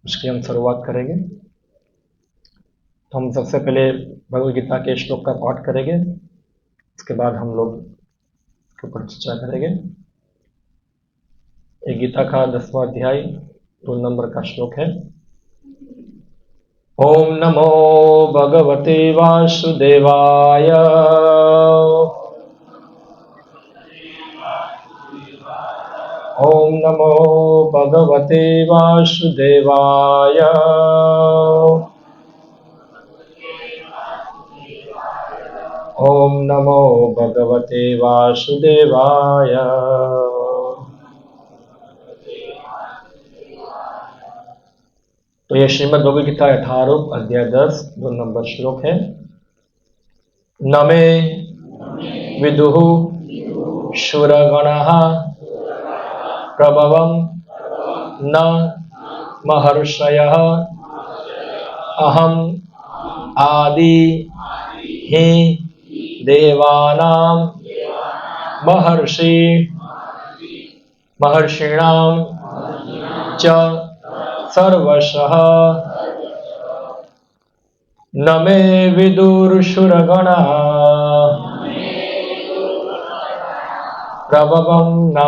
उसकी हम शुरुआत करेंगे। तो हम सबसे पहले भगवद गीता के श्लोक का पाठ करेंगे, उसके बाद हम लोग के ऊपर चर्चा करेंगे। ये गीता का 10वां अध्याय 2 नंबर का श्लोक है। ओम नमो भगवते वासुदेवाय। ओम नमो भगवते वासुदेवाय। ओम नमो भगवते वासुदेवाय। तो ये श्रीमद् भगवद गीता 18 अध्याय 10 2 नंबर श्लोक है। न मे विदुः शूरगणः प्रभवं न महर्षयः अहम् आदि हि देवानां महर्षिणां च सर्वशः। न मे विदुर्शुरगणाः प्रभवं न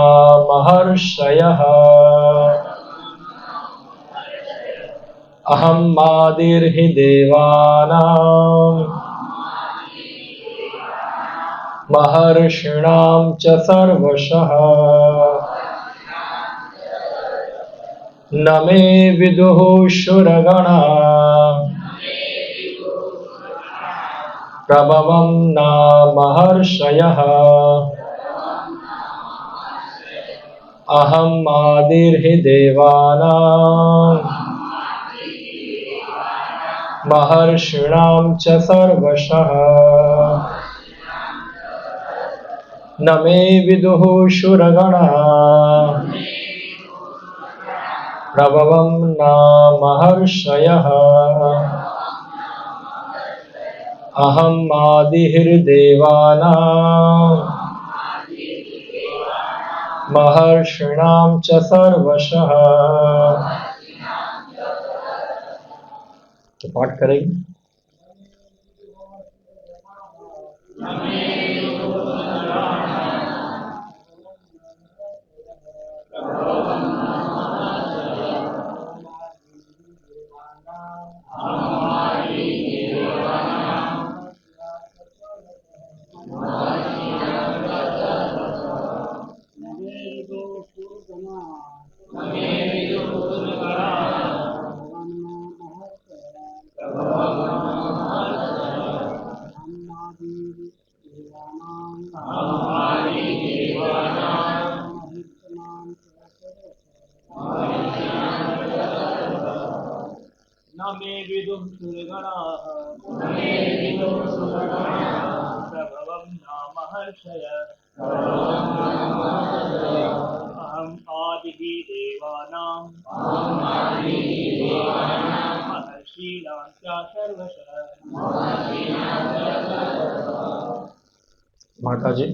महर्षयः अहम् आदिर्हि देवानां महर्षिणां च सर्वशः। न मे विदुः शूरगणाः प्रभवं न महर्षयः अहम् आदिर्हि देवानां महर्षिणां च सर्वशः। न मे विदुः शूरगणाः प्रभवं न महर्षयः अहम् आदिर्देवानां महर्षिणां च सर्वशः। तो पाठ करेंगे। न मे विदुः शूरगणाः प्रभवं न महर्षयः अहम् आदिः देवानां महर्षीणां च सर्वशः। माता जी।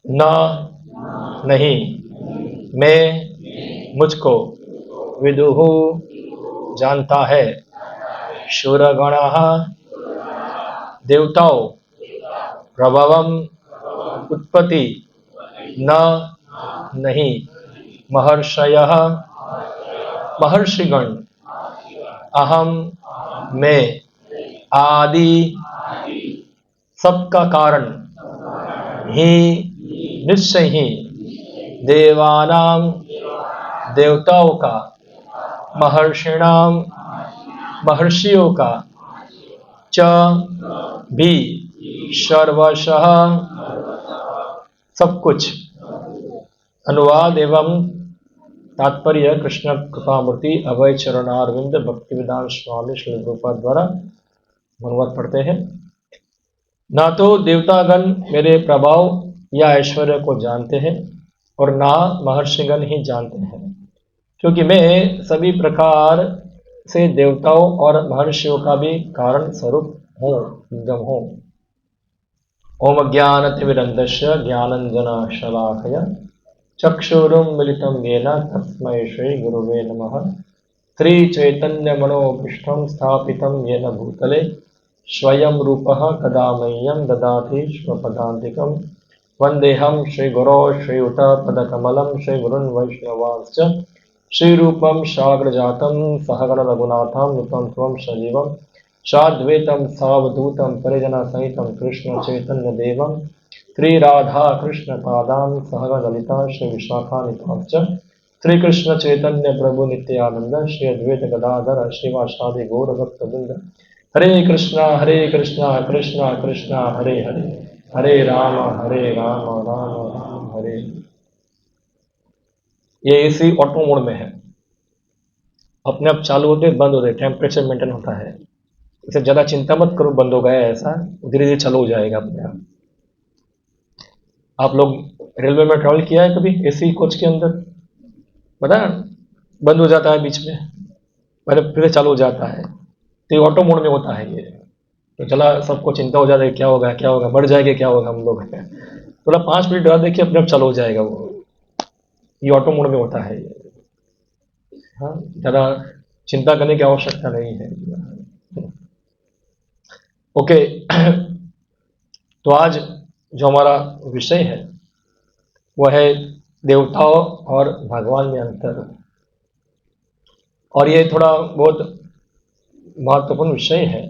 न नहीं मैं मुझको विदुः जानता है शूरगणः देवताओं प्रभवम उत्पत्ति न नहीं महर्षयः महर्षिगण अहम मैं आदि सबका कारण ही निश्चय ही देवानां देवताओं का महर्षिणाम महर्षियों का च भी सर्वशः सब कुछ। अनुवाद एवं तात्पर्य कृष्ण कृपामूर्ति अभय चरणारविंद भक्तिवेदांत स्वामी श्री प्रभुपाद द्वारा अनुवाद पढ़ते हैं। ना तो देवतागण मेरे प्रभाव या ऐश्वर्य को जानते हैं और ना महर्षिगण ही जानते हैं, क्योंकि मैं सभी प्रकार से देवताओं और महर्षियों का भी कारण स्वरूप हूँ, निगम हूँ। ओम ज्ञानतिमिरन्धस्य ज्ञानञ्जनशलाकया चक्षुरुन्मिलितं येन तस्मै श्रीगुरुवे नमः। श्रीचैतन्यमनोभीष्टं स्थापितं येन भूतले स्वयं रूपः कदा मह्यं ददाति स्वपदान्तिकं। वन्देऽहं श्रीगुरो श्रीयुतपदकमलं श्रीगुरुन् वैष्णवांश्च श्रीरूपं साग्रजातं सहगण रघुनाथं नुतं त्वं सजीवं साद्वैतं सावधूतं परिजनसहितं कृष्णचैतन्यदेवं श्रीराधा कृष्णपादां सहगण ललिता श्रीविशाखान्वितांश्च श्रीकृष्णचैतन्य प्रभु नित्यानंद श्री अद्वैत गदाधर श्रीवासादि गौरभक्तवृंद। हरे कृष्णा कृष्णा कृष्णा हरे हरे, हरे राम राम राम हरे। ये एसी ऑटो मोड में है, अपने आप चालू होते बंद होते, टेम्परेचर मेंटेन होता है। इसे ज्यादा चिंता मत करो, बंद हो गया ऐसा, धीरे धीरे चालू हो जाएगा अपने आप। आप लोग रेलवे में ट्रैवल किया है कभी एसी कोच के अंदर? पता है बंद हो जाता है बीच में, पहले फिर चालू हो जाता है, तो ये ऑटो मोड में होता है ये। तो चला सबको चिंता हो जाता है क्या होगा बढ़ जाएगा क्या होगा हम लोग, थोड़ा 5 मिनट बाद देखिए अपने आप चालू हो जाएगा वो। ये ऑटो मोड में होता है ये। हाँ, ज़्यादा चिंता करने की आवश्यकता नहीं है। ओके, तो आज जो हमारा विषय है वह है देवताओं और भगवान में अंतर। और ये थोड़ा बहुत महत्वपूर्ण विषय है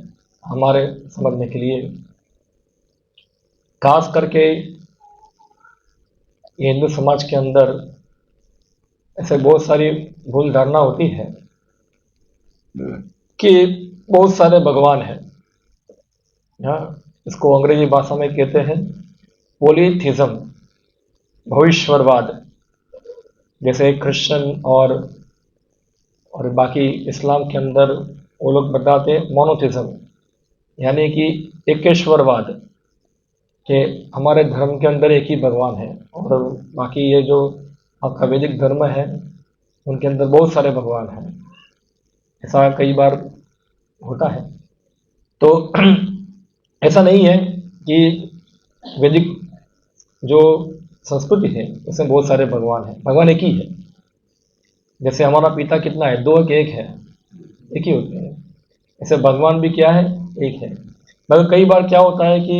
हमारे समझने के लिए, खास करके ये हिंदू समाज के अंदर ऐसे बहुत सारी भूल धारणा होती है कि बहुत सारे भगवान हैं। इसको अंग्रेजी भाषा में कहते हैं पॉलीथिज्म, भविष्यवाद। जैसे क्रिश्चियन और बाकी इस्लाम के अंदर वो लोग बताते हैं मोनोथिज्म, यानी कि एकेश्वरवाद, कि हमारे धर्म के अंदर एक ही भगवान है और बाकी ये जो आपका वैदिक धर्म है उनके अंदर बहुत सारे भगवान हैं। ऐसा कई बार होता है। तो ऐसा नहीं है कि वैदिक जो संस्कृति है उसमें बहुत सारे भगवान हैं, भगवान एक ही है। जैसे हमारा पिता कितना है, 2 के 1 है, एक ही होते हैं। ऐसे भगवान भी क्या है, एक है। मगर कई बार क्या होता है कि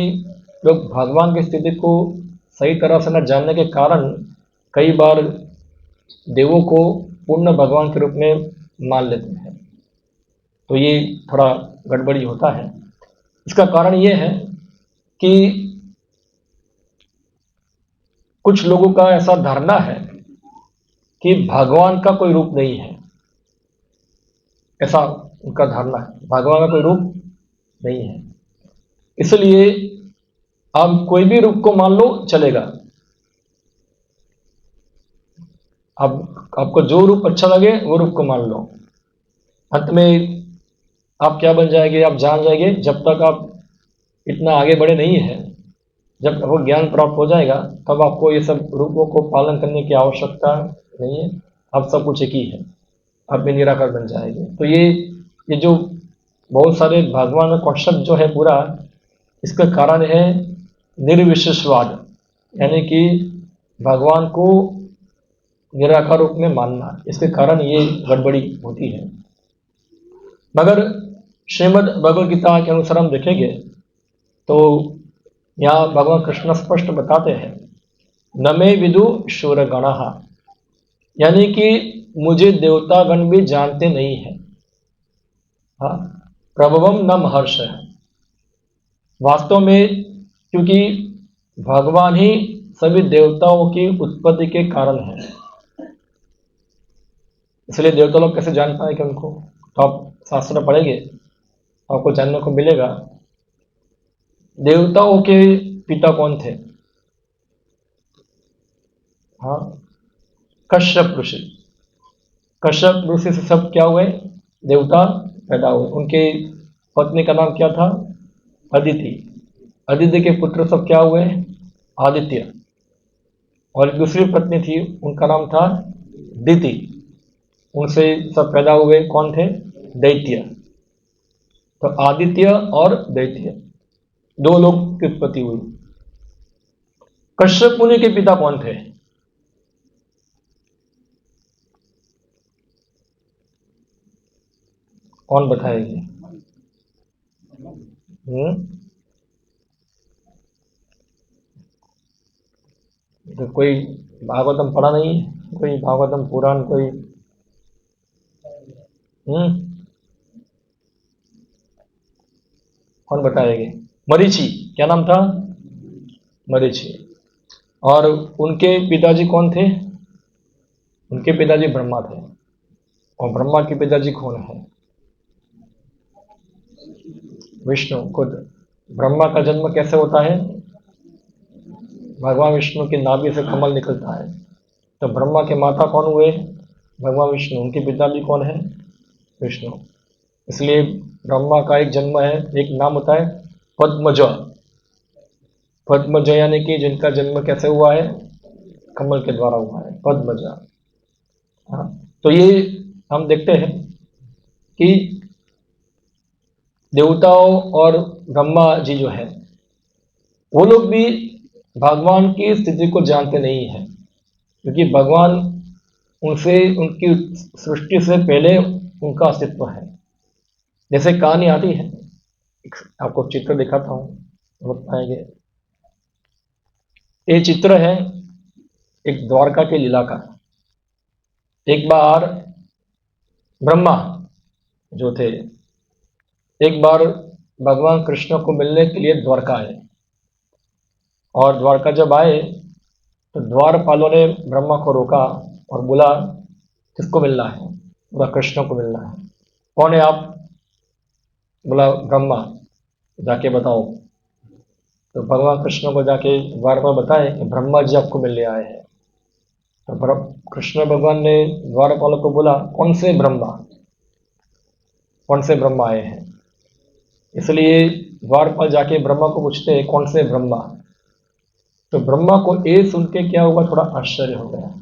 लोग भगवान की स्थिति को सही तरह से न जानने के कारण कई बार देवों को पूर्ण भगवान के रूप में मान लेते हैं, तो ये थोड़ा गड़बड़ी होता है। इसका कारण ये है कि कुछ लोगों का ऐसा धारणा है कि भगवान का कोई रूप नहीं है, ऐसा उनका धारणा है, भगवान का कोई रूप नहीं है। इसलिए आप कोई भी रूप को मान लो चलेगा। अब आपको जो रूप अच्छा लगे वो रूप को मान लो। अंत में आप क्या बन जाएंगे, आप जान जाएंगे। जब तक आप इतना आगे बढ़े नहीं है। जब वो ज्ञान प्राप्त हो जाएगा तब आपको ये सब रूपों को पालन करने की आवश्यकता नहीं है। अब सब कुछ एक ही है, आप में निराकार बन जाएंगे। तो ये जो बहुत सारे भगवान का कॉन्सेप्ट जो है पूरा, इसका कारण है निर्विशेषवाद, यानी कि भगवान को निराकार रूप में मानना। इसके कारण ये गड़बड़ी होती है। मगर श्रीमद् भगवद गीता के अनुसार हम देखेंगे तो यहाँ भगवान कृष्ण स्पष्ट बताते हैं, न मे विदु शूरगणः, यानी कि मुझे देवतागण भी जानते नहीं है। हाँ, प्रभवम न महर्ष है। वास्तव में क्योंकि भगवान ही सभी देवताओं की उत्पत्ति के कारण है, इसलिए देवता लोग कैसे जान पाए कि उनको। तो आप शास्त्र पढ़ेंगे आपको जानने को मिलेगा देवताओं के पिता कौन थे। हाँ, कश्यप ऋषि। कश्यप ऋषि से सब क्या हुए, देवता पैदा हुए। उनके पत्नी का नाम क्या था, अदिति। अदिति के पुत्र सब क्या हुए, आदित्य। और एक दूसरी पत्नी थी, उनका नाम था दिति। उनसे सब पैदा हुए कौन थे, दैत्य। तो आदित्य और दैत्य दो लोग की उत्पत्ति हुई। कश्यप मुनि के पिता कौन थे, कौन बताएगी। तो कोई भागवतम पढ़ा नहीं, कोई भागवतम पुराण कोई। कौन बताएंगे। मरीचि, क्या नाम था, मरीचि। और उनके पिताजी कौन थे, उनके पिताजी ब्रह्मा थे। और ब्रह्मा के पिताजी कौन है, विष्णु खुद। ब्रह्मा का जन्म कैसे होता है, भगवान विष्णु की नाभि से कमल निकलता है। तो ब्रह्मा के माता कौन हुए, भगवान विष्णु। उनके पिता भी कौन है, विष्णु। इसलिए ब्रह्मा का एक जन्म है, एक नाम होता है पद्मज। पद्मज यानी कि जिनका जन्म कैसे हुआ है, कमल के द्वारा हुआ है, पद्मज। हाँ, तो ये हम देखते हैं कि देवताओं और ब्रह्मा जी जो है वो लोग भी भगवान की स्थिति को जानते नहीं है, क्योंकि भगवान उनसे, उनकी सृष्टि से पहले उनका अस्तित्व है। जैसे कहानी आती है, आपको चित्र दिखाता हूं, समझ पाएंगे। ये चित्र है एक द्वारका के लीला का। एक बार ब्रह्मा जो थे, एक बार भगवान कृष्ण को मिलने के लिए द्वारका आए। और द्वारका जब आए तो द्वारपालों ने ब्रह्मा को रोका और बोला, किसको मिलना है, बोला कृष्ण को मिलना है। कौन है आप, बोला ब्रह्मा, जाके बताओ। तो भगवान कृष्ण को जाके द्वारपाल बताए कि ब्रह्मा जी आपको मिलने आए हैं। तो कृष्ण भगवान ने द्वारपालों को बोला, कौन से ब्रह्मा, कौन से ब्रह्मा आए हैं। इसलिए द्वारपाल जाके ब्रह्मा को पूछते हैं, कौन से ब्रह्मा। तो ब्रह्मा को ये सुन के क्या हुआ, थोड़ा आश्चर्य हो गया।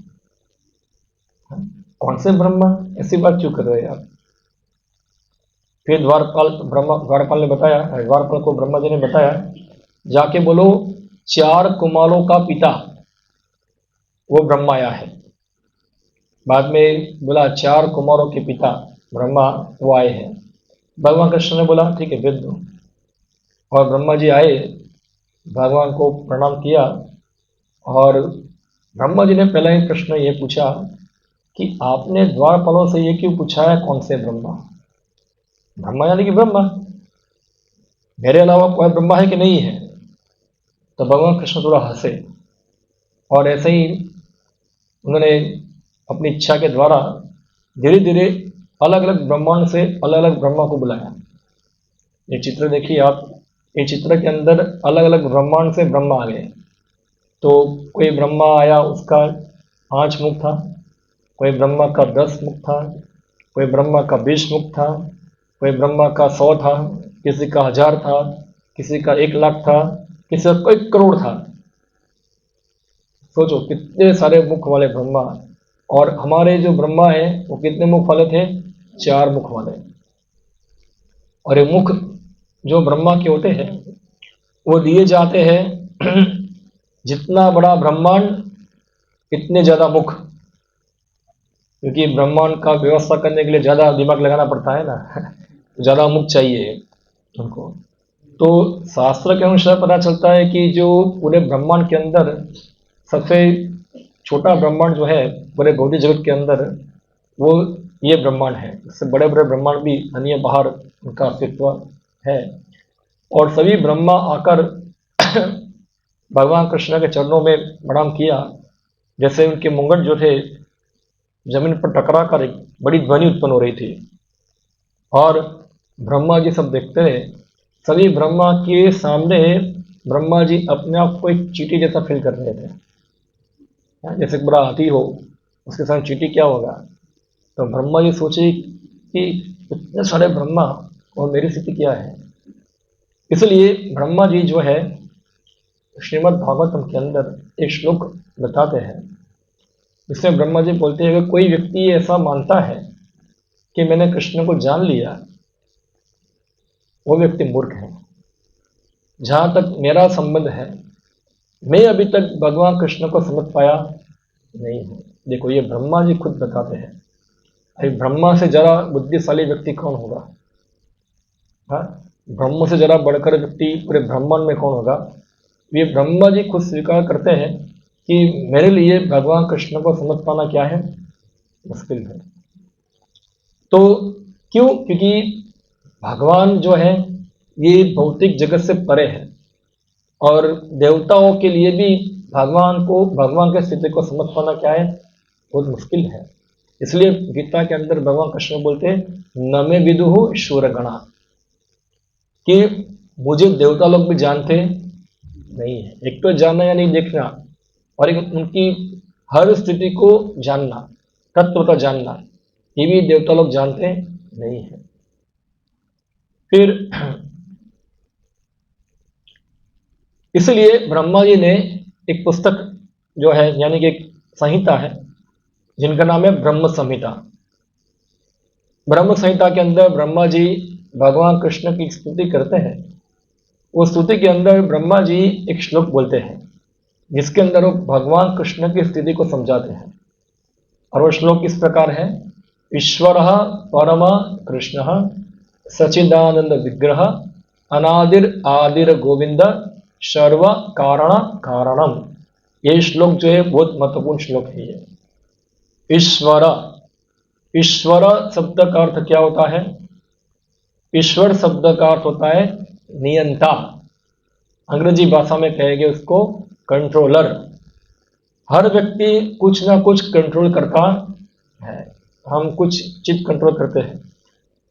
कौन से ब्रह्मा, ऐसी बात क्यों कर रहे हैं आप। फिर द्वारपाल ने बताया, द्वारपाल को ब्रह्मा जी ने बताया, जाके बोलो 4 कुमारों का पिता वो ब्रह्मा आया है। बाद में बोला 4 कुमारों के पिता ब्रह्मा वो आए हैं। भगवान कृष्ण ने बोला ठीक है भेज दो। और ब्रह्मा जी आए, भगवान को प्रणाम किया। और ब्रह्मा जी ने पहला ही प्रश्न ये पूछा कि आपने द्वारपालों से ये क्यों पूछा है कौन से ब्रह्मा। ब्रह्मा यानी कि ब्रह्मा, मेरे अलावा कोई ब्रह्मा है कि नहीं है। तो भगवान कृष्ण थोड़ा हंसे और ऐसे ही उन्होंने अपनी इच्छा के द्वारा धीरे धीरे अलग अलग ब्रह्मांड से अलग अलग ब्रह्मा को बुलाया। ये चित्र देखिए आप, ये चित्र के अंदर अलग अलग ब्रह्मांड से ब्रह्मा आ गए। तो कोई ब्रह्मा आया उसका 5 मुख था, कोई ब्रह्मा का 10 मुख था, कोई ब्रह्मा का 20 मुख था, कोई ब्रह्मा का 100 था, किसी का 1000 था, किसी का 1 लाख था, किसी का कोई करोड़ था। सोचो कितने सारे मुख वाले ब्रह्मा। और हमारे जो ब्रह्मा है वो कितने मुख वाले थे? 4 मुख वाले। और ये मुख जो ब्रह्मा के होते हैं वो दिए जाते हैं जितना बड़ा ब्रह्मांड इतने ज्यादा मुख, क्योंकि ब्रह्मांड का व्यवस्था करने के लिए ज्यादा दिमाग लगाना पड़ता है ना ज्यादा मुख चाहिए उनको। तो शास्त्र के अनुसार पता चलता है कि जो पूरे ब्रह्मांड के अंदर सबसे छोटा ब्रह्मांड जो है पूरे भौतिक जगत के अंदर, वो ये ब्रह्मांड है। इससे बड़े बड़े ब्रह्मांड भी अन्य बाहर उनका अस्तित्व है। और सभी ब्रह्मा आकर भगवान कृष्ण के चरणों में प्रणाम किया। जैसे उनके मुंगट जो थे जमीन पर टकरा कर एक बड़ी ध्वनि उत्पन्न हो रही थी। और ब्रह्मा जी सब देखते रहे। सभी ब्रह्मा के सामने ब्रह्मा जी अपने आप को एक चींटी जैसा फील कर रहे थे। जैसे एक बड़ा हाथी हो, उसके साथ चींटी क्या होगा। तो ब्रह्मा जी सोचे कि इतने सारे ब्रह्मा और मेरी स्थिति क्या है। इसलिए ब्रह्मा जी जो है श्रीमद् भागवतम के अंदर एक श्लोक बताते हैं। इसमें ब्रह्मा जी बोलते हैं कि कोई व्यक्ति ऐसा मानता है कि मैंने कृष्ण को जान लिया, वो व्यक्ति मूर्ख है। जहां तक मेरा संबंध है, मैं अभी तक भगवान कृष्ण को समझ पाया नहीं हूं। देखो ये ब्रह्मा जी खुद बताते हैं। अरे ब्रह्मा से जरा बुद्धिशाली व्यक्ति कौन होगा? हाँ, ब्रह्म से जरा बढ़कर व्यक्ति पूरे ब्रह्मांड में कौन होगा? ये ब्रह्मा जी खुद स्वीकार करते हैं कि मेरे लिए भगवान कृष्ण को समझ पाना क्या है? मुश्किल है। तो क्यों? क्योंकि भगवान जो है ये भौतिक जगत से परे है। और देवताओं के लिए भी भगवान के स्थिति को समझ पाना क्या है? बहुत मुश्किल है। इसलिए गीता के अंदर भगवान कृष्ण बोलते हैं न मे विदुहु ईश्वर गणा, कि मुझे देवता लोग भी जानते नहीं है। एक तो जानना या नहीं देखना, और एक उनकी हर स्थिति को जानना, तत्वता जानना, ये भी देवता लोग जानते नहीं है। फिर इसलिए ब्रह्मा जी ने एक पुस्तक जो है, यानी कि एक संहिता है जिनका नाम है ब्रह्म संहिता। ब्रह्म संहिता के अंदर ब्रह्मा जी भगवान कृष्ण की स्तुति करते हैं। उस स्तुति के अंदर ब्रह्मा जी एक श्लोक बोलते हैं जिसके अंदर वो भगवान कृष्ण की स्थिति को समझाते हैं। और वो श्लोक इस प्रकार है, ईश्वर परमा कृष्ण सचिदानंद विग्रह अनादिर आदिर गोविंद सर्व कारण कारणम। ये श्लोक जो है बहुत महत्वपूर्ण श्लोक है। ये ईश्वर, ईश्वर शब्द का अर्थ क्या होता है? ईश्वर शब्द का अर्थ होता है नियंता। अंग्रेजी भाषा में कहेंगे उसको कंट्रोलर। हर व्यक्ति कुछ ना कुछ कंट्रोल करता है। हम कुछ चीज कंट्रोल करते हैं।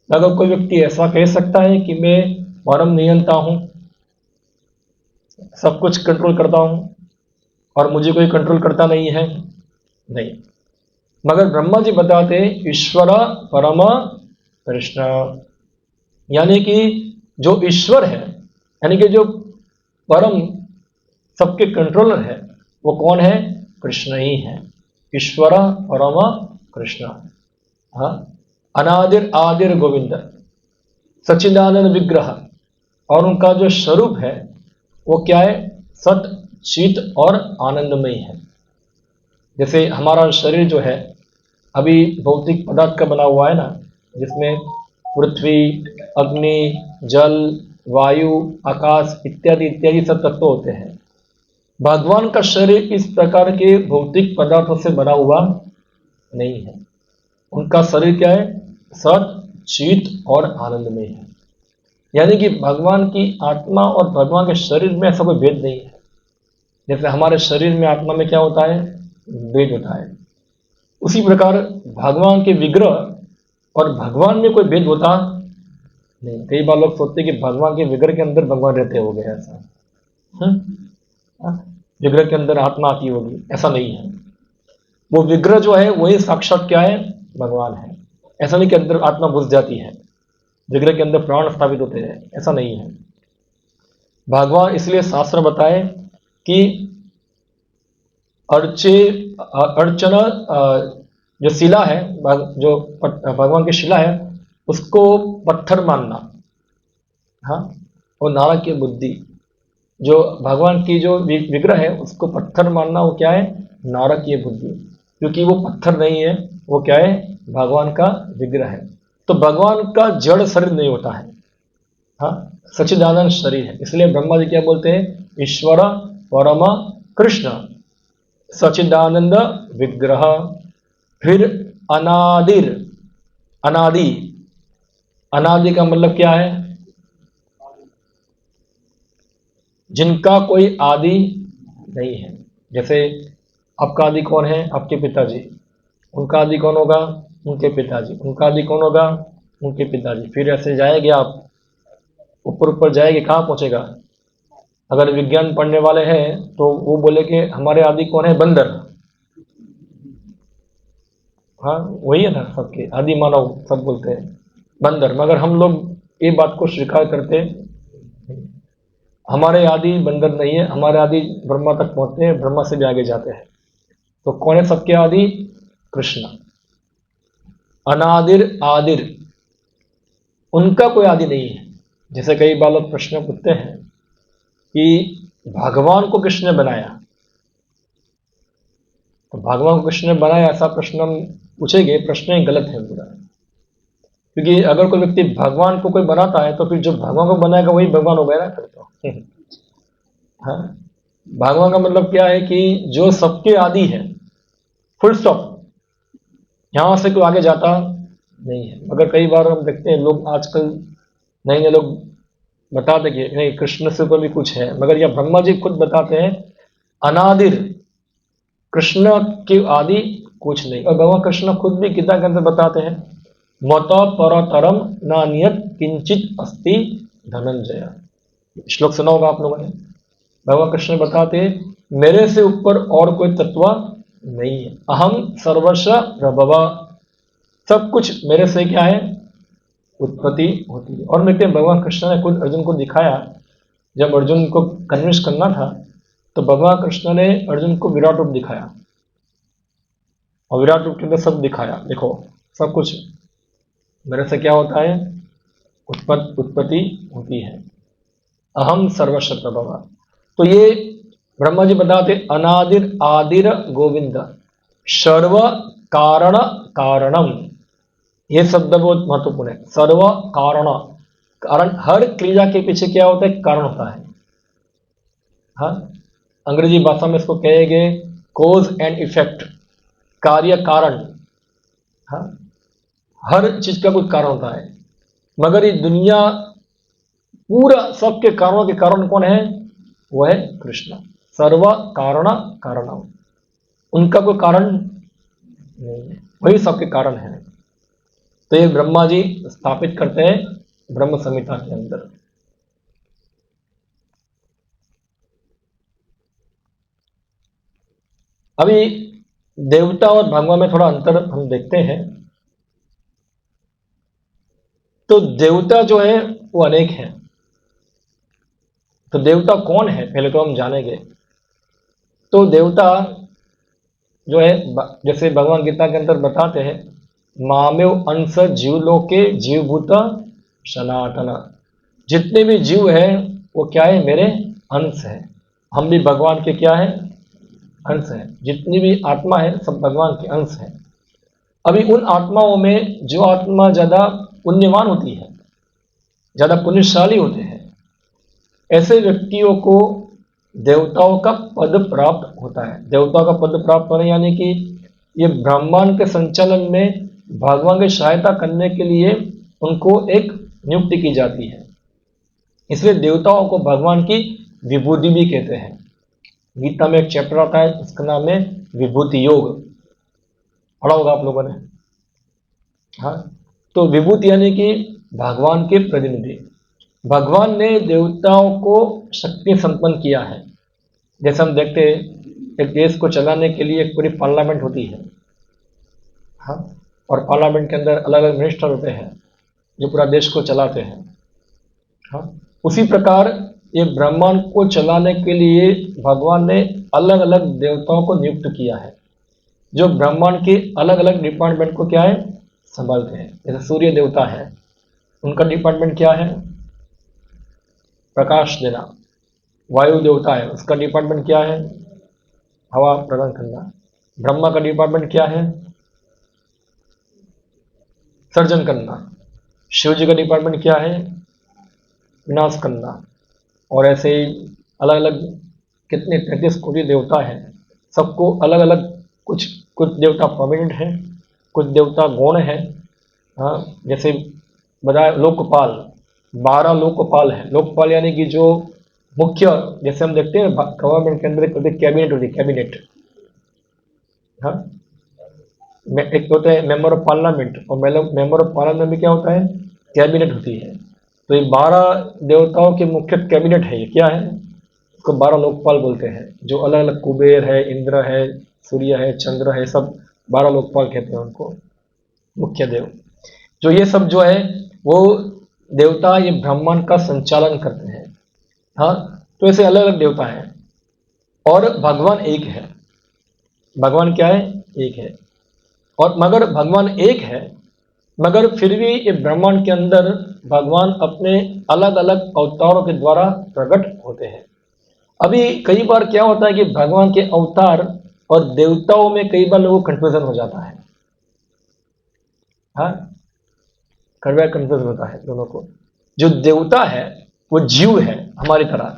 अगर कोई व्यक्ति ऐसा कह सकता है कि मैं परम नियंता हूं, सब कुछ कंट्रोल करता हूं और मुझे कोई कंट्रोल करता नहीं है, नहीं। मगर ब्रह्मा जी बताते ईश्वर परम कृष्ण, यानी कि जो ईश्वर है, यानी कि जो परम सबके कंट्रोलर है, वो कौन है? कृष्ण ही है। ईश्वर परम कृष्ण। हाँ, अनादिर आदिर गोविंद सच्चिदानंद विग्रह। और उनका जो स्वरूप है वो क्या है? सत चित और आनंदमय है। जैसे हमारा शरीर जो है अभी भौतिक पदार्थ का बना हुआ है ना, जिसमें पृथ्वी, अग्नि, जल, वायु, आकाश इत्यादि इत्यादि सब तत्व होते हैं। भगवान का शरीर इस प्रकार के भौतिक पदार्थों से बना हुआ नहीं है। उनका शरीर क्या है? सत चित और आनंदमय है। यानी कि भगवान की आत्मा और भगवान के शरीर में ऐसा कोई भेद नहीं है। जैसे हमारे शरीर में आत्मा में क्या होता है? भेद होता है। उसी प्रकार भगवान के विग्रह और भगवान में कोई भेद होता नहीं। कई बार लोग सोचते हैं कि भगवान के विग्रह के अंदर भगवान रहते होंगे, ऐसा विग्रह के अंदर आत्मा आती होगी, ऐसा नहीं है। वो विग्रह जो है वही साक्षात क्या है? भगवान है। ऐसा नहीं कि अंदर आत्मा घुस जाती है, विग्रह के अंदर प्राण स्थापित होते हैं, ऐसा नहीं है। भगवान इसलिए शास्त्र बताए कि अर्चे अर्चना जो शिला है, जो भगवान की शिला है, उसको पत्थर मानना, हाँ, और नारक की बुद्धि, जो भगवान की जो विग्रह है उसको पत्थर मानना, वो क्या है, नारक की बुद्धि, क्योंकि वो पत्थर नहीं है, वो क्या है, भगवान का विग्रह है। तो भगवान का जड़ शरीर नहीं होता है, हाँ, सच्चिदानंद शरीर है। इसलिए ब्रह्मा जी क्या बोलते हैं, ईश्वर परम कृष्ण सच्चिदानंद विग्रह। फिर अनादिर, अनादि, अनादि का मतलब क्या है, जिनका कोई आदि नहीं है। जैसे आपका आदि कौन है, आपके पिताजी, उनका आदि कौन होगा, उनके पिताजी, उनका आदि कौन होगा, उनके पिताजी। फिर ऐसे जाएंगे आप, ऊपर ऊपर जाएंगे, कहाँ पहुंचेगा। अगर विज्ञान पढ़ने वाले हैं तो वो बोले कि हमारे आदि कौन है, बंदर, हाँ वही है ना, सबके आदि मानव सब बोलते हैं बंदर, मगर हम लोग ये बात को स्वीकार करते हैं, हमारे आदि बंदर नहीं है, हमारे आदि ब्रह्मा तक पहुंचते हैं, ब्रह्मा से भी आगे जाते हैं। तो कौन है सबके आदि, कृष्ण। अनादिर आदिर, उनका कोई आदि नहीं है। जैसे कई बार लोग प्रश्न पूछते हैं कि भगवान को किसने बनाया, तो भगवान को किसने बनाया ऐसा प्रश्न हम पूछेंगे, प्रश्न ही गलत है पूरा। क्योंकि अगर कोई व्यक्ति भगवान को कोई बनाता है तो फिर जो भगवान को बनाएगा वही भगवान हो गया ना फिर तो। हाँ, भगवान का मतलब क्या है कि जो सबके आदि है, फुल स्टॉप, यहां से कोई आगे जाता नहीं है। मगर कई बार हम देखते हैं लोग आजकल, नए नए लोग बताते कि नहीं कृष्ण से ऊपर भी कुछ है, मगर यह ब्रह्मा जी खुद बताते हैं अनादिर, कृष्ण के आदि कुछ नहीं। और भगवान कृष्ण खुद भी गीता के अंदर बताते हैं, मत परतरम नान्यत किंचित अस्ति धनंजय। श्लोक सुना होगा आप लोगों ने। भगवान कृष्ण बताते हैं मेरे से ऊपर और कोई तत्व नहीं है, अहम सर्वस्व प्रभव, सब कुछ मेरे से क्या है, उत्पत्ति होती है। और मिलते भगवान कृष्ण ने खुद अर्जुन को दिखाया, जब अर्जुन को कन्विंस करना था तो भगवान कृष्ण ने अर्जुन को विराट रूप दिखाया, और विराट रूप के अंदर सब दिखाया, देखो सब कुछ मेरे से क्या होता है, उत्पत्ति होती है, अहम सर्वस्व प्रभव। तो ये ब्रह्मा जी बताते अनादिर आदिर गोविंद सर्व कारण कारणम, ये शब्द बहुत महत्वपूर्ण है। सर्व कारण, कारण हर क्रिया के पीछे क्या होता है, कारण होता है। हाँ, अंग्रेजी भाषा में इसको कहेंगे कोज एंड इफेक्ट, कार्य कारण। हाँ, हर चीज का कुछ कारण होता है, मगर ये दुनिया पूरा सबके कारणों के कारण कौन है, वह है कृष्ण। सर्व कारण कारणम, उनका कोई कारण नहीं है, वही सबके कारण है। तो ये ब्रह्मा जी स्थापित करते हैं ब्रह्म संहिता के अंदर। अभी देवता और भगवान में थोड़ा अंतर हम देखते हैं। तो देवता जो है वो अनेक हैं। तो देवता कौन है पहले तो हम जानेंगे। तो देवता जो है, जैसे भगवान गीता के अंदर बताते हैं, मामेव अंश जीवलोके जीवभूत सनातन, जितने भी जीव हैं वो क्या है, मेरे अंश है। हम भी भगवान के क्या है, अंश है। जितनी भी आत्मा है सब भगवान के अंश है। अभी उन आत्माओं में जो आत्मा ज्यादा पुण्यवान होती है, ज्यादा पुण्यशाली होते हैं, ऐसे व्यक्तियों को देवताओं का पद प्राप्त होता है। देवताओं का पद प्राप्त होने यानी कि ये ब्रह्मांड के संचालन में भगवान की सहायता करने के लिए उनको एक नियुक्ति की जाती है। इसलिए देवताओं को भगवान की विभूति भी कहते हैं। गीता में एक चैप्टर आता है, उसका नाम है विभूति योग, पढ़ा होगा आप लोगों ने। हाँ, तो विभूति यानी कि भगवान के प्रतिनिधि। भगवान ने देवताओं को शक्ति संपन्न किया है। जैसे हम देखते हैं एक देश को चलाने के लिए एक पूरी पार्लियामेंट होती है, हाँ, और पार्लियामेंट के अंदर अलग अलग मिनिस्टर होते हैं जो पूरा देश को चलाते हैं। हाँ, उसी प्रकार ये ब्रह्मांड को चलाने के लिए भगवान ने अलग अलग देवताओं को नियुक्त किया है, जो ब्रह्मांड के अलग अलग डिपार्टमेंट को क्या है, संभालते हैं। जैसे सूर्य देवता है, उनका डिपार्टमेंट क्या है, प्रकाश देना। वायु देवता है, उसका डिपार्टमेंट क्या है, हवा प्रदान करना। ब्रह्मा का डिपार्टमेंट क्या है, सर्जन करना। शिव जी का डिपार्टमेंट क्या है, विनाश करना। और ऐसे ही अलग अलग कितने 33 कोटि देवता हैं, सबको अलग अलग, कुछ कुछ देवता प्रोमिनेंट हैं, कुछ देवता गौण हैं। हाँ, जैसे बताया लोकपाल, 12 लोकपाल है। लोकपाल यानी कि जो मुख्य, जैसे हम देखते हैं गवर्नमेंट के अंदर कैबिनेट होती है, कैबिनेट। हाँ, एक होता है मेंबर ऑफ पार्लियामेंट, और मेंबर ऑफ पार्लियामेंट में क्या होता है, कैबिनेट होती है। तो ये 12 देवताओं के मुख्य कैबिनेट है, ये क्या है, इसको 12 लोकपाल बोलते हैं। जो अलग अलग कुबेर है, इंद्र है, सूर्य है, चंद्र है, सब 12 लोकपाल कहते हैं उनको, मुख्य देव। जो ये सब जो है वो देवता ये ब्रह्मांड का संचालन करते हैं। हाँ, तो ऐसे अलग अलग देवता हैं, और भगवान एक है। भगवान क्या है, एक है। और मगर भगवान एक है, मगर फिर भी ये ब्रह्मांड के अंदर भगवान अपने अलग अलग अवतारों के द्वारा प्रकट होते हैं। अभी कई बार क्या होता है कि भगवान के अवतार और देवताओं में कई बार लोगों को कंफ्यूजन हो जाता है। हाँ, कई बार कंफ्यूजन होता है दोनों को। जो देवता है वो जीव है हमारी तरह,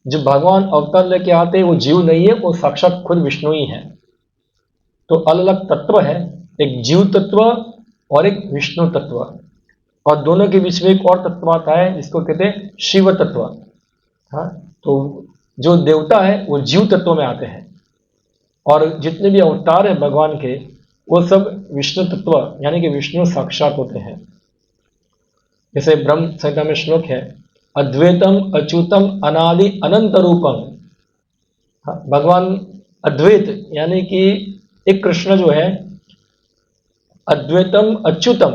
जो भगवान अवतार लेके आते हैं वो जीव नहीं है, वो साक्षात खुद विष्णु ही है। तो अलग अलग तत्व है, एक जीव तत्व और एक विष्णु तत्व, और दोनों के बीच में एक और तत्व आता है जिसको कहते हैं शिव तत्व। हाँ, तो जो देवता है वो जीव तत्व में आते हैं, और जितने भी अवतार हैं भगवान के वो सब विष्णु तत्व यानी कि विष्णु साक्षात होते हैं। जैसे ब्रह्म संहिता में श्लोक है, अद्वैतम अच्युतम अनादि अनंत रूपम। हाँ, भगवान अद्वैत यानी कि एक कृष्ण जो है, अद्वैतम अच्युतम,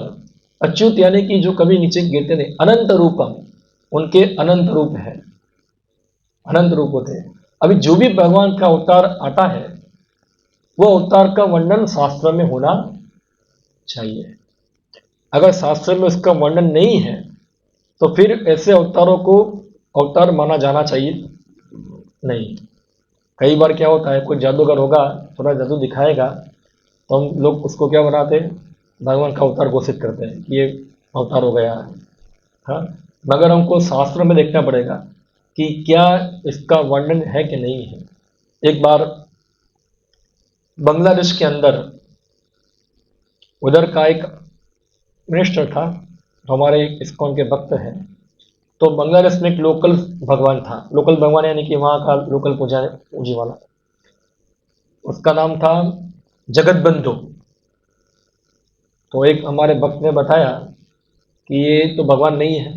अच्युत यानी कि जो कभी नीचे गिरते नहीं, अनंत रूपम, उनके अनंत रूप है, अनंत रूप होते हैं। अभी जो भी भगवान का अवतार आता है वो अवतार का वर्णन शास्त्र में होना चाहिए। अगर शास्त्र में उसका वर्णन नहीं है तो फिर ऐसे अवतारों को अवतार माना जाना चाहिए नहीं। कई बार क्या होता है, कोई जादूगर होगा, थोड़ा जादू दिखाएगा, तो हम लोग उसको क्या बनाते हैं, भगवान का अवतार घोषित करते हैं कि ये अवतार हो गया है। हाँ, मगर हमको शास्त्र में देखना पड़ेगा कि क्या इसका वर्णन है कि नहीं है। एक बार बांग्लादेश के अंदर उधर का एक मिनिस्टर था, जो हमारे इस्कॉन के भक्त हैं। तो बांग्लादेश में एक लोकल भगवान था, लोकल भगवान यानी कि वहाँ का लोकल पूजी वाला, उसका नाम था जगत बंधु। तो एक हमारे भक्त ने बताया कि ये तो भगवान नहीं है।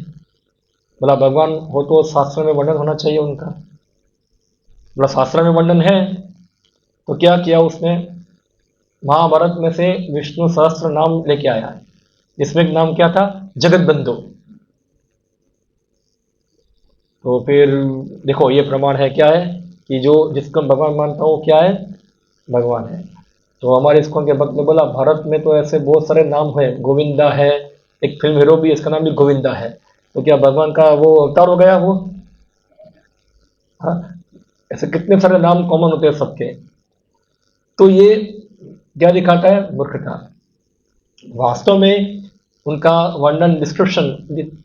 बोला भगवान हो तो शास्त्र में वर्णन होना चाहिए उनका। बोला शास्त्र में वर्णन है। तो क्या किया उसने, महाभारत में से विष्णु सहस्त्र नाम लेके आया है, जिसमें नाम क्या था, जगत बंधु। तो फिर देखो ये प्रमाण है क्या है कि जो जिसको भगवान मानता हूँ क्या है, भगवान है। तो हमारे इस्कॉन के भक्त ने बोला भारत में तो ऐसे बहुत सारे नाम है, गोविंदा है, एक फिल्म हीरो भी इसका नाम भी गोविंदा है, तो क्या भगवान का वो अवतार हो गया वो। हाँ, ऐसे कितने सारे नाम कॉमन होते हैं सबके। तो ये क्या दिखाता है, मूर्खता। वास्तव में उनका वर्णन डिस्क्रिप्शन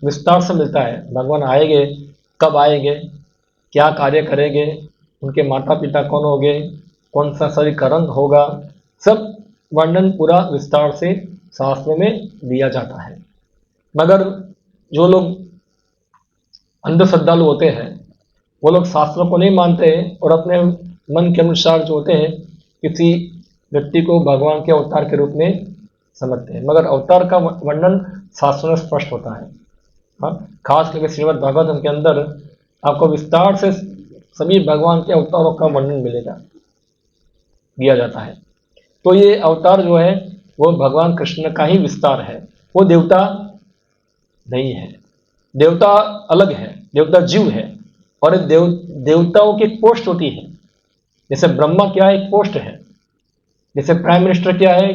विस्तार से मिलता है, भगवान आएंगे, कब आएंगे, क्या कार्य करेंगे, उनके माता पिता कौन होंगे, कौन सा शरीर का रंग होगा, सब वर्णन पूरा विस्तार से शास्त्र में दिया जाता है। मगर जो लोग अंध श्रद्धालु होते हैं वो लोग शास्त्रों को नहीं मानते हैं और अपने मन के अनुसार जो होते हैं किसी व्यक्ति को भगवान के अवतार के रूप में समझते हैं। मगर अवतार का वर्णन शास्त्रों में स्पष्ट होता है। हाँ, खास करके श्रीमद् भागवतम के अंदर आपको विस्तार से सभी भगवान के अवतारों का वर्णन मिलेगा, दिया जाता है। तो ये अवतार जो है वो भगवान कृष्ण का ही विस्तार है, वो देवता नहीं है। देवता अलग है, देवता जीव है, और देवताओं की एक पोस्ट होती है। जैसे ब्रह्मा क्या है, एक पोस्ट है। जैसे प्राइम मिनिस्टर क्या है,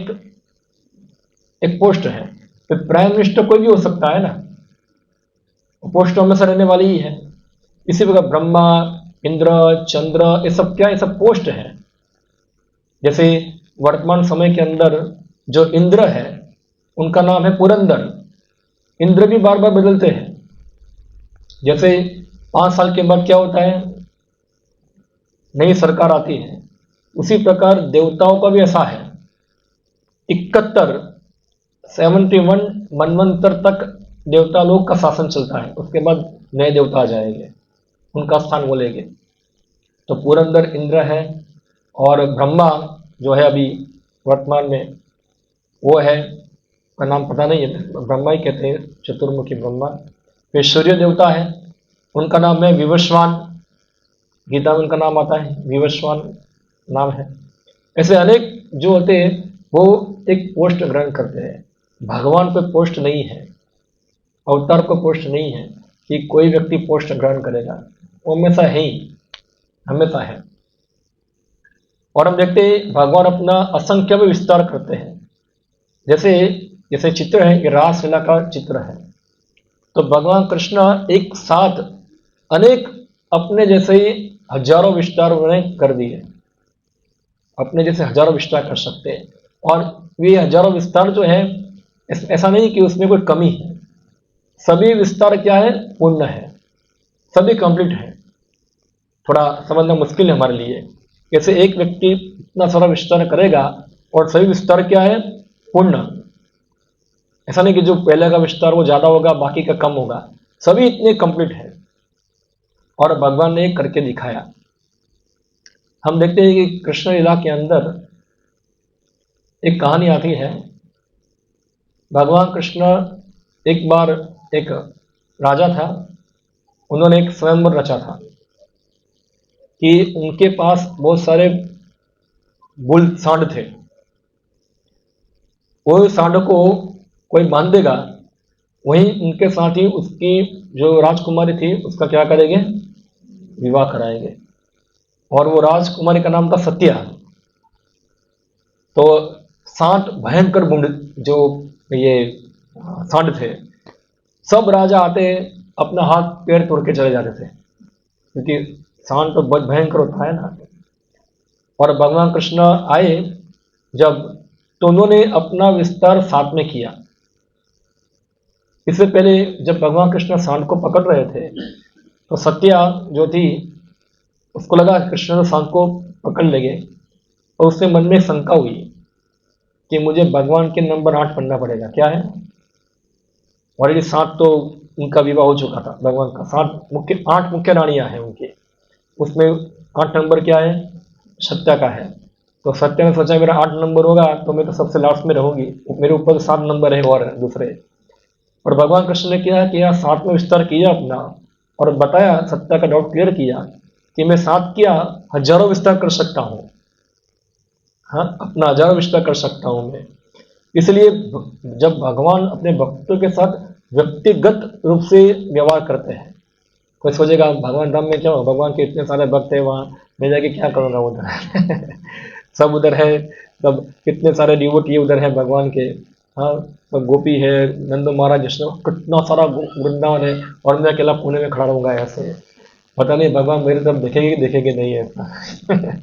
एक पोस्ट है। तो प्राइम मिनिस्टर कोई भी हो सकता है ना, पोस्ट हमेशा रहने वाली ही है। इसी प्रकार ब्रह्मा, इंद्र, चंद्र, ये सब क्या, ये सब पोस्ट है। जैसे वर्तमान समय के अंदर जो इंद्र है उनका नाम है पुरंदर। इंद्र भी बार बार बदलते हैं। जैसे 5 साल के बाद क्या होता है, नई सरकार आती है। उसी प्रकार देवताओं का भी ऐसा है। 71 71 मनवंतर तक देवता लोग का शासन चलता है, उसके बाद नए देवता आ जाएंगे, उनका स्थान वो लेंगे। तो पुरंदर इंद्र है, और ब्रह्मा जो है अभी वर्तमान में वो है, का नाम पता नहीं है, ब्रह्मा ही कहते हैं, चतुर्मुखी ब्रह्मा। फिर सूर्य देवता है, उनका नाम है विवस्वान। गीता में उनका नाम आता है, विवस्वान नाम है। ऐसे अनेक जो होते हैं वो एक पोस्ट ग्रहण करते हैं। भगवान पे पोस्ट नहीं है, अवतार को पोस्ट नहीं है कि कोई व्यक्ति पोस्ट ग्रहण करेगा, वो हमेशा है ही, हमेशा है। और हम देखते हैं भगवान अपना असंख्य में विस्तार करते हैं। जैसे जैसे चित्र है, ये रासलीला का चित्र है। तो भगवान कृष्ण एक साथ अनेक अपने जैसे ही हजारों विस्तार उन्होंने कर दिए, अपने जैसे हजारों विस्तार कर सकते हैं। और वे हजारों विस्तार जो है, ऐसा नहीं कि उसमें कोई कमी है। सभी विस्तार क्या है, पूर्ण है, सभी कंप्लीट है। थोड़ा समझना मुश्किल है हमारे लिए, कैसे एक व्यक्ति इतना सारा विस्तार करेगा और सभी विस्तार क्या है, पूर्ण। ऐसा नहीं कि जो पहले का विस्तार वो ज्यादा होगा, बाकी का कम होगा, सभी इतने कंप्लीट है। और भगवान ने करके दिखाया। हम देखते हैं कि कृष्ण लीला के अंदर एक कहानी आती है। भगवान कृष्ण एक बार, एक राजा था, उन्होंने एक स्वयंवर रचा था कि उनके पास बहुत सारे बुल सांड थे। वो सांड को कोई बांध देगा, वहीं उनके साथ ही उसकी जो राजकुमारी थी उसका क्या करेंगे, विवाह कराएंगे। और वो राजकुमारी का नाम था सत्या। तो 60 भयंकर बुंड जो ये सांड थे, सब राजा आते अपना हाथ पैर तोड़ के चले जाते थे, क्योंकि सांड तो बहुत भयंकर होता है ना। और भगवान कृष्ण आए जब, तो उन्होंने अपना विस्तार साथ में किया। इससे पहले जब भगवान कृष्ण सांड को पकड़ रहे थे, तो सत्या जो थी उसको लगा कृष्ण तो सांड को पकड़ लेंगे, और उससे मन में शंका हुई कि मुझे भगवान के नंबर 8 पढ़ना पड़ेगा, क्या है। और ये 7 तो उनका विवाह हो चुका था, भगवान का 8 मुख्य रानियां हैं उनके, उसमें 8 नंबर क्या है, सत्या का है। तो सत्या ने सोचा मेरा 8 नंबर होगा तो मैं तो सबसे लास्ट में रहूंगी, मेरे ऊपर 7 नंबर है और दूसरे। और भगवान कृष्ण ने क्या किया, 7 में विस्तार किया अपना, और बताया, सत्या का डाउट क्लियर किया कि मैं 7 क्या हजारों विस्तार कर सकता हूँ। हाँ, अपना हजारों विस्तार कर सकता हूँ मैं। इसलिए जब भगवान अपने भक्तों के साथ व्यक्तिगत रूप से व्यवहार करते हैं, कोई सोचेगा भगवान धाम में क्या हो, भगवान के इतने सारे भक्त है, वहाँ मैं जाके क्या करूँगा उधर सब उधर है, सब कितने सारे डिवोटी उधर है भगवान के। हाँ, सब गोपी है, नंदो महाराज जैसे कितना सारा वृंदावन है, और मैं अकेला पुणे में खड़ा रहूंगा ऐसे। पता नहीं भगवान मेरी तरफ देखेंगे कि देखेंगे नहीं ऐसा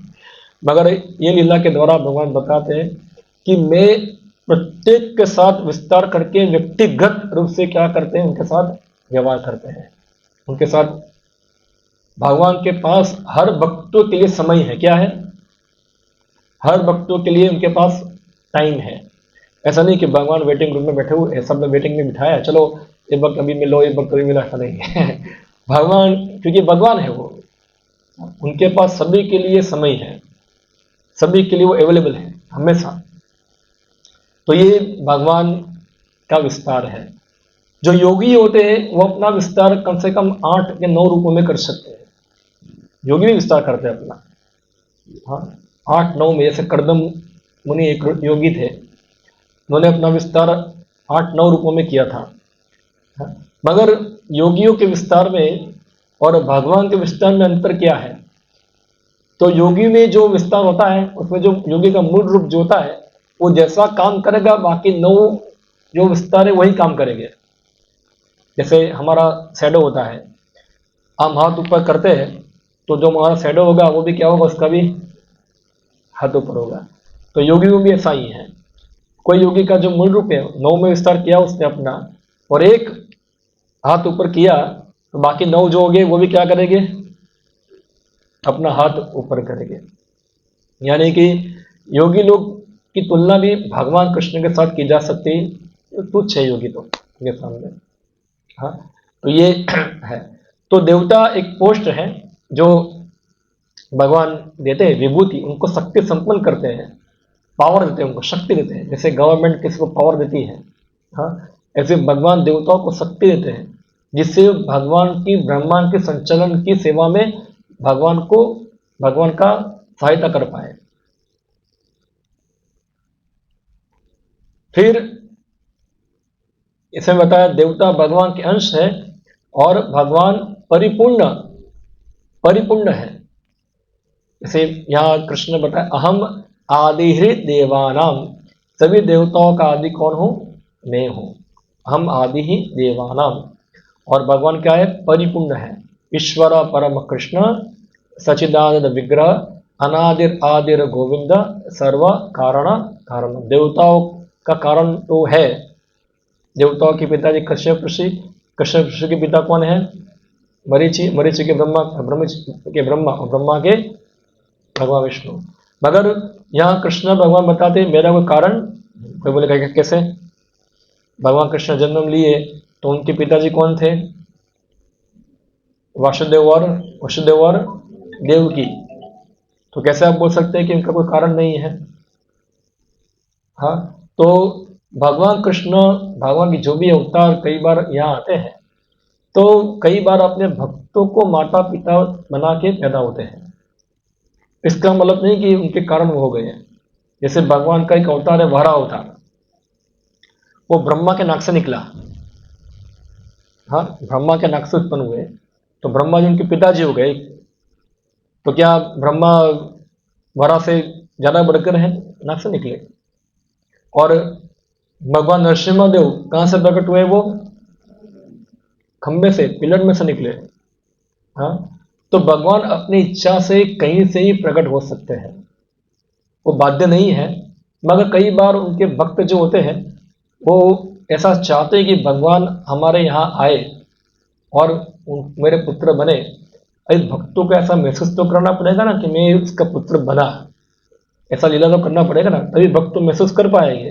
मगर ये लीला के द्वारा भगवान बताते हैं कि मैं प्रत्येक के साथ विस्तार करके व्यक्तिगत रूप से क्या करते हैं, उनके साथ व्यवहार करते हैं। उनके साथ भगवान के पास हर भक्तों के लिए समय है, क्या है, हर भक्तों के लिए उनके पास टाइम है। ऐसा नहीं कि भगवान वेटिंग रूम में बैठे हुए, सब लोग वेटिंग में बिठाया, चलो एक वक्त अभी मिलो, एक वक्त अभी मिलो, ऐसा नहीं है भगवान, क्योंकि भगवान है वो, उनके पास सभी के लिए समय है, सभी के लिए वो अवेलेबल है हमेशा। तो ये भगवान का विस्तार है। जो योगी होते हैं वो अपना विस्तार कम से कम 8 या 9 रूपों में कर सकते हैं। योगी भी विस्तार करते हैं अपना, हाँ, 8-9 में। जैसे कर्दम मुनि एक योगी थे, उन्होंने अपना विस्तार 8-9 रूपों में किया था। हाँ, मगर योगियों के विस्तार में और भगवान के विस्तार में अंतर क्या है। तो योगी में जो विस्तार होता है उसमें जो योगी का मूल रूप जो होता है वो जैसा काम करेगा बाकी 9 जो विस्तार है वही काम करेंगे। जैसे हमारा शैडो होता है, हम हाथ ऊपर करते हैं तो जो हमारा शैडो होगा वो भी क्या होगा, उसका भी हाथ ऊपर होगा। तो योगी में भी ऐसा ही है, कोई योगी का जो मूल रूप है 9 में विस्तार किया उसने अपना, और एक हाथ ऊपर किया तो बाकी 9 जो होंगे वो भी क्या करेंगे, अपना हाथ ऊपर करेंगे। यानी कि योगी लोग की तुलना भी भगवान कृष्ण के साथ की जा सकती है, तो तुच्छ है योगी तो के सामने। हाँ, तो ये है। तो देवता एक पोस्ट है जो भगवान देते हैं, विभूति, उनको शक्ति संपन्न करते हैं, पावर देते हैं, उनको शक्ति देते हैं। जैसे गवर्नमेंट किसी को पावर देती है, हाँ, ऐसे भगवान देवताओं को शक्ति देते हैं जिससे भगवान की ब्रह्मांड के संचालन की सेवा में भगवान का सहायता कर पाए। फिर इसमें बताया देवता भगवान के अंश है और भगवान परिपूर्ण परिपूर्ण है। जैसे यहाँ कृष्ण ने बताया अहम आदि देवानाम, सभी देवताओं का आदि कौन हूं, मैं हूं। हम आदि ही देवानाम, और भगवान क्या है, परिपूर्ण है। ईश्वर परम कृष्ण सचिदानंद विग्रह अनादिर आदिर गोविंद सर्व कारण कारण। देवताओं का कारण तो है, देवताओं के पिताजी कश्यप ऋषि, कश्यप ऋषि के पिता कौन है, मरीचि, मरीचि के ब्रह्मा, ब्रह्मा और ब्रह्मा के भगवान विष्णु। मगर यहाँ कृष्ण भगवान बताते मेरा कोई कारण, कोई बोलेगा कैसे, भगवान कृष्ण जन्म लिए तो उनके पिताजी कौन थे, वसुदेव और देवकी, तो कैसे आप बोल सकते हैं कि इनका कोई कारण नहीं है। हाँ, तो भगवान कृष्ण, भगवान की जो भी अवतार कई बार यहाँ आते हैं तो कई बार अपने भक्तों को माता पिता बना के पैदा होते हैं। इसका मतलब नहीं कि उनके कारण वो हो गए हैं। जैसे भगवान का एक अवतार है वराह अवतार, वो ब्रह्मा के नाक से निकला। हाँ, ब्रह्मा के नाक से उत्पन्न हुए तो ब्रह्मा जी उनके पिताजी हो गए। तो क्या ब्रह्मा वराह से ज्यादा बढ़कर है, नाक से निकले। और भगवान नरसिम्हा देव कहां से प्रकट हुए, वो खंबे से, पिलर में से निकले। हाँ, तो भगवान अपनी इच्छा से कहीं से ही प्रकट हो सकते हैं, वो बाध्य नहीं है। मगर कई बार उनके भक्त जो होते हैं वो ऐसा चाहते हैं कि भगवान हमारे यहाँ आए और मेरे पुत्र बने। अरे भक्तों को ऐसा महसूस तो करना पड़ेगा ना कि मैं उसका पुत्र बना, ऐसा लीला तो करना पड़ेगा ना, तभी भक्त तो महसूस कर पाएंगे।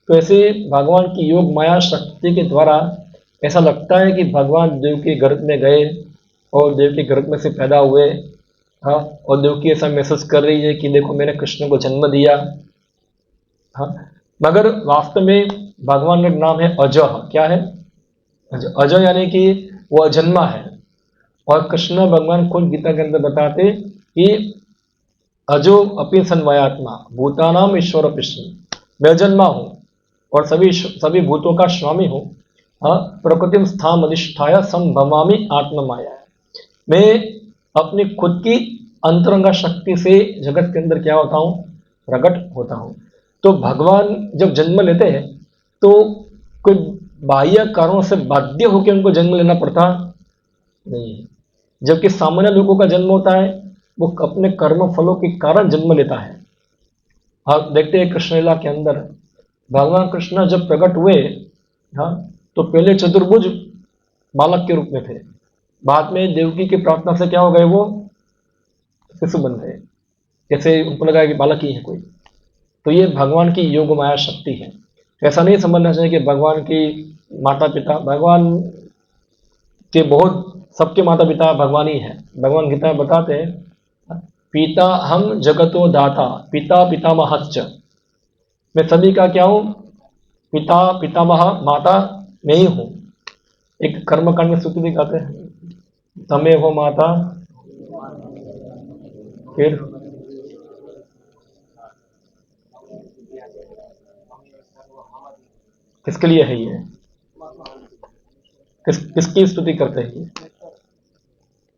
तो ऐसे भगवान की योग माया शक्ति के द्वारा ऐसा लगता है कि भगवान देव के गर्भ में गए और देव के गर्भ में से पैदा हुए। हाँ, और देव की ऐसा महसूस कर रही है कि देखो मैंने कृष्ण को जन्म दिया। हाँ, मगर वास्तव में भगवान का नाम है अजह। क्या है, अजय, यानी कि वो अजन्मा है। और कृष्ण भगवान खुद गीता के अंदर बताते कि अजो अपि सन्मयात्मा भूतानाम ईश्वर कृष्ण, मैं अजन्मा हूँ और सभी भूतों का स्वामी हूँ। हाँ, प्रकृतिम स्थाम अधिष्ठाय संभवामी आत्म माया, मैं अपनी खुद की अंतरंगा शक्ति से जगत के अंदर क्या होता हूँ, प्रकट होता हूँ। तो भगवान जब जन्म लेते हैं तो कोई बाह्य कारणों से बाध्य होकर उनको जन्म लेना पड़ता नहीं है। जबकि सामान्य लोगों का जन्म होता है वो अपने कर्म फलों के कारण जन्म लेता है। आप देखते हैं कृष्ण लीला के अंदर भगवान कृष्ण जब प्रकट हुए, हाँ, तो पहले चतुर्भुज बालक के रूप में थे, बाद में देवकी की प्रार्थना से क्या हो गए, वो शिशु बन गए। जैसे उनको लगा कि बालक ही है कोई। तो ये भगवान की योग माया शक्ति है। तो ऐसा नहीं समझना चाहिए कि भगवान की माता पिता, भगवान के बहुत, सबके माता पिता भगवान ही है। भगवान गीता में बताते हैं पिता हम जगतो दाता पिता पितामहश्च, मैं सभी का क्या हूँ, पिता पितामह, माता मैं ही हूँ। एक कर्मकांड में सूत्र दिखाते हैं तमे हो माता, फिर किसके लिए है ये, किसकी स्तुति करते हैं ये,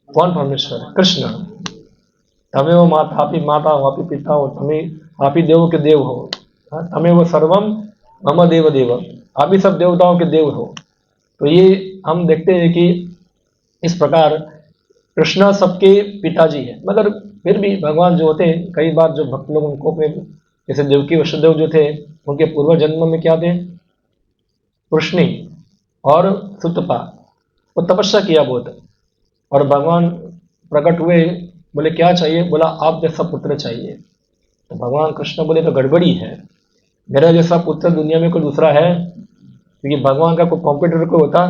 कौन परमेश्वर? कृष्ण। तमेव माता, आप ही माता हो, आप ही पिता हो, आप ही देवों के देव हो। हाँ, तमेव सर्वम मम देव देव, आप ही सब देवताओं के देव हो। तो ये हम देखते हैं कि इस प्रकार कृष्णा सबके पिताजी है, मगर फिर भी भगवान जो होते हैं, कई बार जो भक्त लोग उनको अपने, जैसे देवकी वसुदेव जो थे, उनके पूर्व जन्म में क्या थे? कृष्णी और सुतपा। वो तपस्या किया बहुत, और भगवान प्रकट हुए, बोले क्या चाहिए? बोला आप जैसा पुत्र चाहिए। तो भगवान कृष्ण बोले तो गड़बड़ी है, मेरा जैसा पुत्र दुनिया में कोई दूसरा है? क्योंकि भगवान का कोई कॉम्पिटिटर कोई होता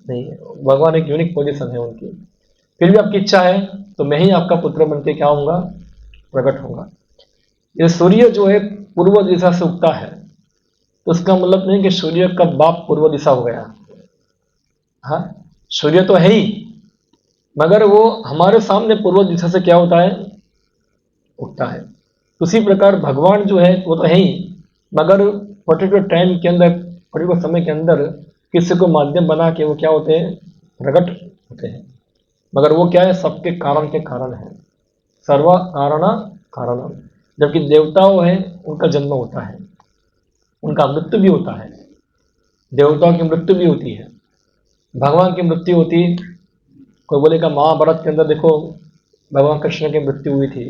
नहीं है, भगवान एक यूनिक पोजीशन है उनकी। फिर भी आपकी इच्छा है तो मैं ही आपका पुत्र बन के क्या होऊंगा? प्रकट होगा। ये सूर्य जो है पूर्व दिशा से उगता है, तो उसका मतलब नहीं कि सूर्य का बाप पूर्व दिशा हो गया। हाँ, सूर्य तो है ही, मगर वो हमारे सामने पूर्व दिशा से क्या होता है? उगता है। उसी प्रकार भगवान जो है वो तो है ही, मगर पर्टिकुलर टाइम के अंदर, पर्टिकुलर समय के अंदर किसी को माध्यम बना के वो क्या होते हैं? प्रकट होते हैं। मगर वो क्या है? सबके कारण के कारण है, सर्व कारण कारणम। जबकि देवताओं है, उनका जन्म होता है, उनका मृत्यु भी होता है, देवताओं की मृत्यु भी होती है, भगवान की मृत्यु होती। कोई बोलेगा महाभारत के अंदर देखो, भगवान कृष्ण की मृत्यु हुई थी,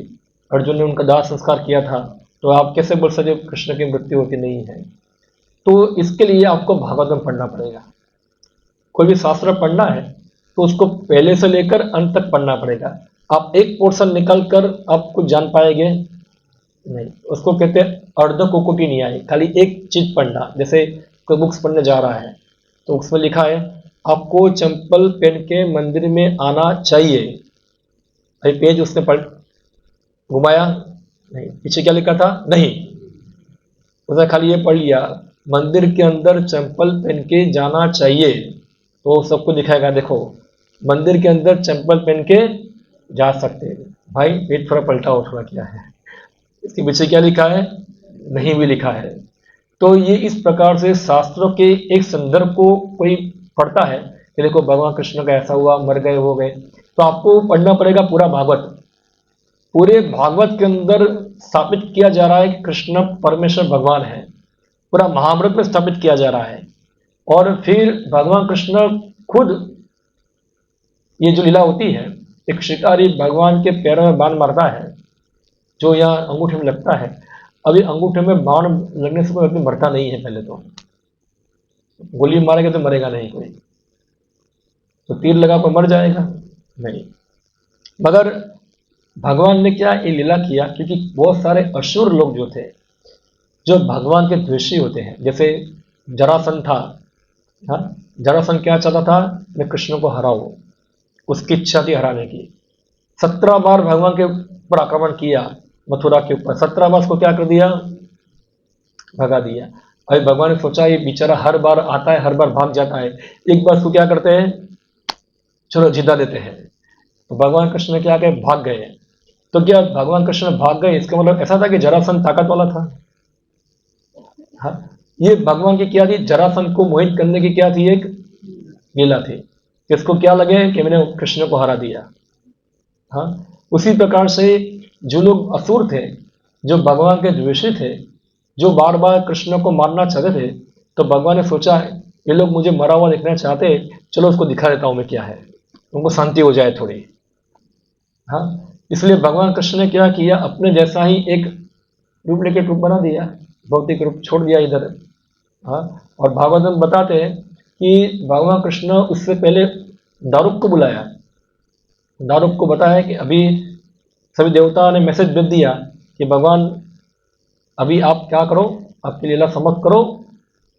अर्जुन ने उनका दाह संस्कार किया था, तो आप कैसे बोल सकते हो कृष्ण की मृत्यु होती नहीं है? तो इसके लिए आपको भागवतम पढ़ना पड़ेगा। कोई भी शास्त्र पढ़ना है तो उसको पहले से लेकर अंत तक पढ़ना पड़ेगा। आप एक पोर्शन निकल कर आप कुछ जान पाएंगे नहीं, उसको कहते हैं अर्ध कुकुटी न्याय, खाली एक चीज पढ़ना। जैसे कोई बुक्स पढ़ने जा रहा है तो उसमें लिखा है आपको चंपल पहन के मंदिर में आना चाहिए, भाई पेज उसने पढ़ घुमाया नहीं, पीछे क्या लिखा था? नहीं, उसने खाली ये पढ़ लिया मंदिर के अंदर चंपल पहन के जाना चाहिए, तो सबको दिखाएगा देखो मंदिर के अंदर चंपल पहन के जा सकते हैं। भाई पेज थोड़ा पलटा हो, थोड़ा क्या है इसके पीछे क्या लिखा है? नहीं भी लिखा है। तो ये इस प्रकार से शास्त्रों के एक संदर्भ को कोई पढ़ता है कि देखो भगवान कृष्ण का ऐसा हुआ, मर गए, हो गए, तो आपको पढ़ना पड़ेगा पूरा भागवत। पूरे भागवत के अंदर स्थापित किया जा रहा है कि कृष्ण परमेश्वर भगवान है, पूरा महाभारत में स्थापित किया जा रहा है। और फिर भगवान कृष्ण खुद, ये जो लीला होती है, एक शिकारी भगवान के पैरों में बाण मारता है, जो यहाँ अंगूठे में लगता है। अभी अंगूठे में बाण लगने से कोई व्यक्ति मरता नहीं है, पहले तो गोली मारेगा तो मरेगा नहीं कोई, तो तीर लगा कोई मर जाएगा नहीं। मगर भगवान ने क्या ये लीला किया, क्योंकि बहुत सारे असुर लोग जो थे, जो भगवान के द्वेषी होते हैं, जैसे जरासंध था। हाँ, जरासंध क्या चाहता था? मैं कृष्ण को हराऊं, उसकी इच्छा थी हराने की। 17 बार भगवान के ऊपर आक्रमण किया, मथुरा के ऊपर 17 बार उसको क्या कर दिया? भगा दिया। अभी भगवान ने सोचा ये बेचारा हर बार आता है, हर बार भाग जाता है, एक बार उसको क्या करते हैं? चलो जिता देते हैं। तो भगवान कृष्ण ने क्या किया? भाग गए। तो क्या भगवान कृष्ण भाग गए, इसका मतलब ऐसा था कि जरासंध ताकत वाला था? हाँ, ये भगवान की क्या थी? जरासंध को मोहित करने की क्या थी? एक लीला थी, किसको क्या लगे कि मैंने कृष्ण को हरा दिया। हाँ, उसी प्रकार से जो लोग असुर थे, जो भगवान के द्वेषी थे, जो बार बार कृष्ण को मारना चाहते थे, तो भगवान ने सोचा ये लोग मुझे मरा हुआ देखना चाहते, चलो उसको दिखा देता हूं मैं क्या है, उनको शांति हो जाए थोड़ी। हाँ, इसलिए भगवान कृष्ण ने क्या किया? अपने जैसा ही एक डुप्लीकेट रूप बना दिया, भौतिक रूप छोड़ दिया इधर। हाँ, और भागवत में बताते हैं कि भगवान कृष्ण उससे पहले दारुक को बुलाया, दारुक को बताया कि अभी सभी देवताओं ने मैसेज भेज दिया कि भगवान अभी आप क्या करो, आपकी लीला समाप्त करो,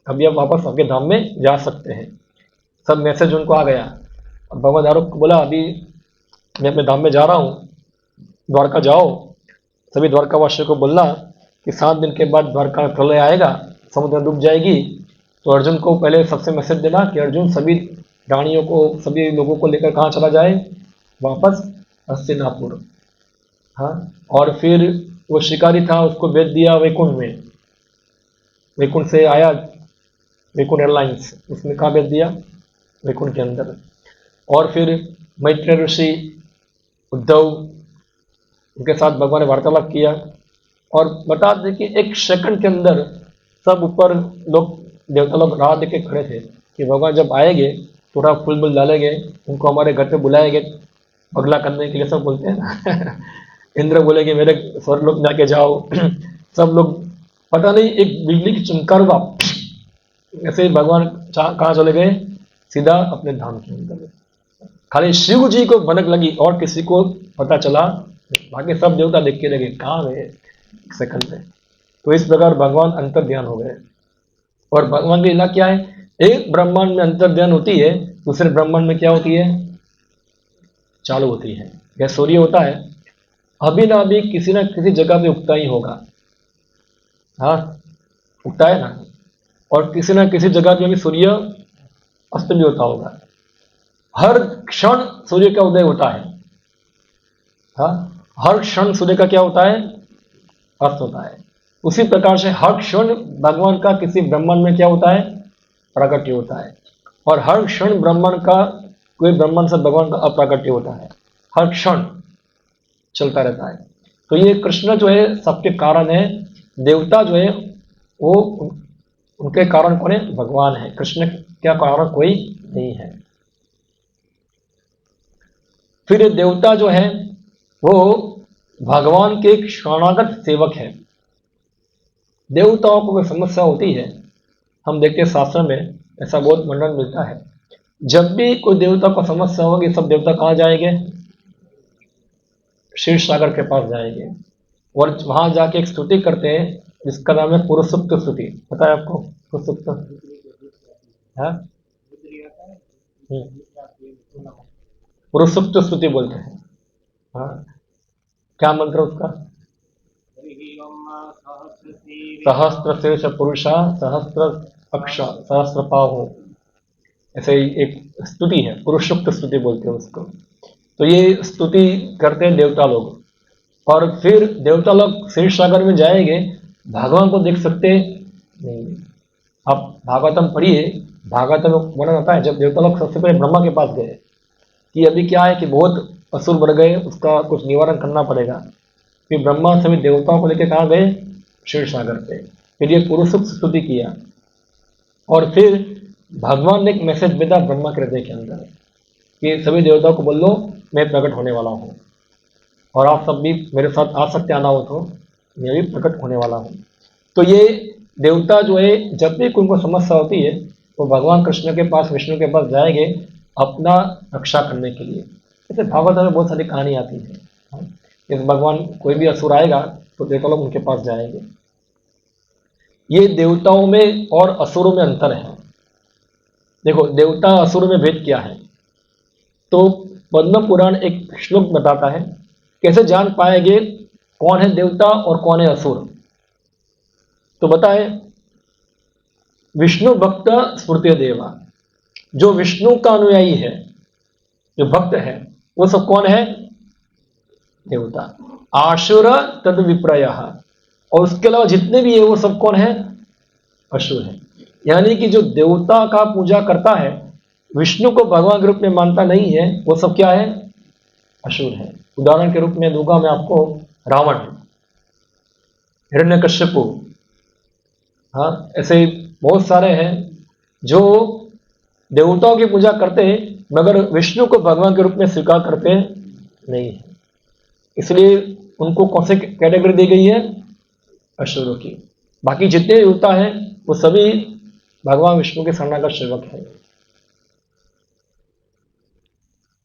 अभी आप वापस आपके धाम में जा सकते हैं। सब मैसेज उनको आ गया। अब भगवान दारुक को बोला अभी मैं अपने धाम में जा रहा हूँ, द्वारका जाओ। सभी द्वारकावासियों को बोलना कि 7 दिन के बाद द्वारका में प्रलय आएगा, समुद्र डूब जाएगी। तो अर्जुन को पहले सबसे मैसेज देना कि अर्जुन सभी रानियों को, सभी लोगों को लेकर कहाँ चला जाए? वापस हस्तिनापुर। हाँ, और फिर वो शिकारी था, उसको भेज दिया वैकुंठ में, वैकुंठ से आया, वैकुंठ एयरलाइंस, उसने कहाँ भेज दिया? वैकुंठ के अंदर। और फिर मैत्रेय ऋषि, उद्धव, उनके साथ भगवान ने वार्तालाप किया और बता दें कि एक सेकंड के अंदर सब ऊपर लोग, देवता लोग राह देख के खड़े थे कि भगवान जब आएंगे थोड़ा फूल बुल डालेंगे, उनको हमारे घर पे बुलाएंगे पगला करने के लिए, सब बोलते हैं ना इंद्र बोलेंगे मेरे स्वर्ग लोग जाके जाओ सब लोग, पता नहीं एक बिजली की चमकार हुआ, ऐसे ही भगवान कहाँ चले गए, सीधा अपने धाम के अंदर। खाली शिव जी को भनक लगी और किसी को पता चला, बाकी सब देवता देख के लगे कहाँ गए एक सेकंड में। तो इस प्रकार भगवान अंतर ध्यान हो गए। और भगवान की लीला क्या है, एक ब्रह्मांड में अंतर ध्यान होती है, दूसरे ब्रह्मांड में क्या होती है, चालू होती है। यह सूर्य होता है, अभी ना अभी किसी ना किसी जगह पे उगता ही होगा, हाँ उगता है ना, और किसी ना किसी जगह पे अभी सूर्य अस्त भी होता होगा। हर क्षण सूर्य का उदय होता है, हाँ हर क्षण सूर्य का क्या होता है, अस्त होता है। उसी प्रकार से हर क्षण भगवान का किसी ब्रह्मांड में क्या होता है, प्राकट्य होता है। और हर क्षण ब्रह्मांड का, कोई ब्रह्मांड से भगवान का अप्राकट्य होता है, हर क्षण चलता रहता है। तो ये कृष्ण जो है सबके कारण है, देवता जो है वो उनके कारण कौन है, भगवान है, कृष्ण क्या कारण कोई नहीं है। फिर ये देवता जो है वो भगवान के एक शरणागत सेवक है। देवताओं को कोई समस्या होती है, हम देखते हैं शास्त्र में ऐसा बहुत वर्णन मिलता है, जब भी कोई देवता को समस्या होगी सब देवता कहाँ जाएंगे, क्षीर सागर के पास जाएंगे और वहां जाके एक स्तुति करते हैं जिसका नाम है पुरुषुप्त स्तुति। पता है आपको पुरुषुप्त है? पुरुषुप्त स्तुति बोलते हैं, हाँ क्या मंत्र उसका, सहस्त्र शीर्ष पुरुषा सहस्त्र अक्ष सहस्त्र पाहु, ऐसे ही एक स्तुति है, पुरुषोक्त स्तुति बोलते हैं उसको। तो ये स्तुति करते हैं देवता लोग, और फिर देवता लोग क्षीर सागर में जाएंगे, भगवान को देख सकते नहीं। आप भागवतम पढ़िए, भागवतम में वर्णन आता है जब देवता लोग सबसे पहले ब्रह्मा के पास गए कि अभी क्या है कि बहुत असुर बढ़ गए, उसका कुछ निवारण करना पड़ेगा। फिर ब्रह्मा सभी देवताओं को लेकर कहाँ गए, क्षीर सागर पे, फिर ये पुरुषोक्त स्तुति किया, और फिर भगवान ने एक मैसेज भेजा ब्रह्मा के हृदय के अंदर कि सभी देवताओं को बोल लो मैं प्रकट होने वाला हूँ, और आप सब भी मेरे साथ आ सकते, आना हो तो मैं भी प्रकट होने वाला हूँ। तो ये देवता जो है जब भी उनको समस्या होती है वो भगवान कृष्ण के पास, विष्णु के पास जाएंगे अपना रक्षा करने के लिए। जैसे भागवत में बहुत सारी कहानी आती है, जैसे भगवान कोई भी असुर आएगा तो देवता लोग उनके पास जाएंगे। ये देवताओं में और असुरों में अंतर है। देखो देवता असुर में भेद क्या है, तो पद्म पुराण एक श्लोक बताता है कैसे जान पाएंगे कौन है देवता और कौन है असुर। तो बताए विष्णु भक्त स्मृति देवा, जो विष्णु का अनुयायी है, जो भक्त है, वो सब कौन है, देवता। आसुर तद विप्रय, और उसके अलावा जितने भी है वो सब कौन है, असुर है। यानी कि जो देवता का पूजा करता है, विष्णु को भगवान के रूप में मानता नहीं है, वो सब क्या है, असुर है। उदाहरण के रूप में दूंगा मैं आपको रावण, हिरण्यकश्यपु, हाँ ऐसे बहुत सारे हैं जो देवताओं की पूजा करते हैं मगर विष्णु को भगवान के रूप में स्वीकार करते नहीं है, इसलिए उनको कौन सी कैटेगरी दी गई है, असुरों की। बाकी जितने देवता हैं वो सभी भगवान विष्णु के शरणागत सेवक है।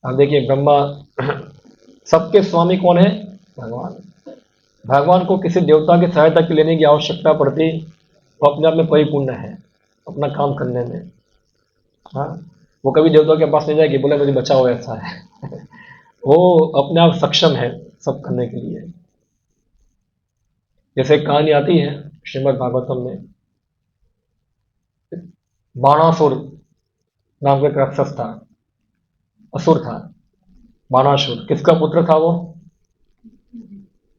आप देखिए ब्रह्मा सबके स्वामी कौन है, भगवान। भगवान को किसी देवता की सहायता की लेने की आवश्यकता पड़ती, वो अपने आप में परिपूर्ण है अपना काम करने में। हाँ वो कभी देवता के पास नहीं जाएगी बोले मुझे बचाओ, ऐसा है वो अपने आप सक्षम है सब करने के लिए। जैसे एक कहानी आती है श्रीमद् भागवतम में, बाणासुर नाम का एक राक्षस था, असुर था बाणासुर। किसका पुत्र था वो,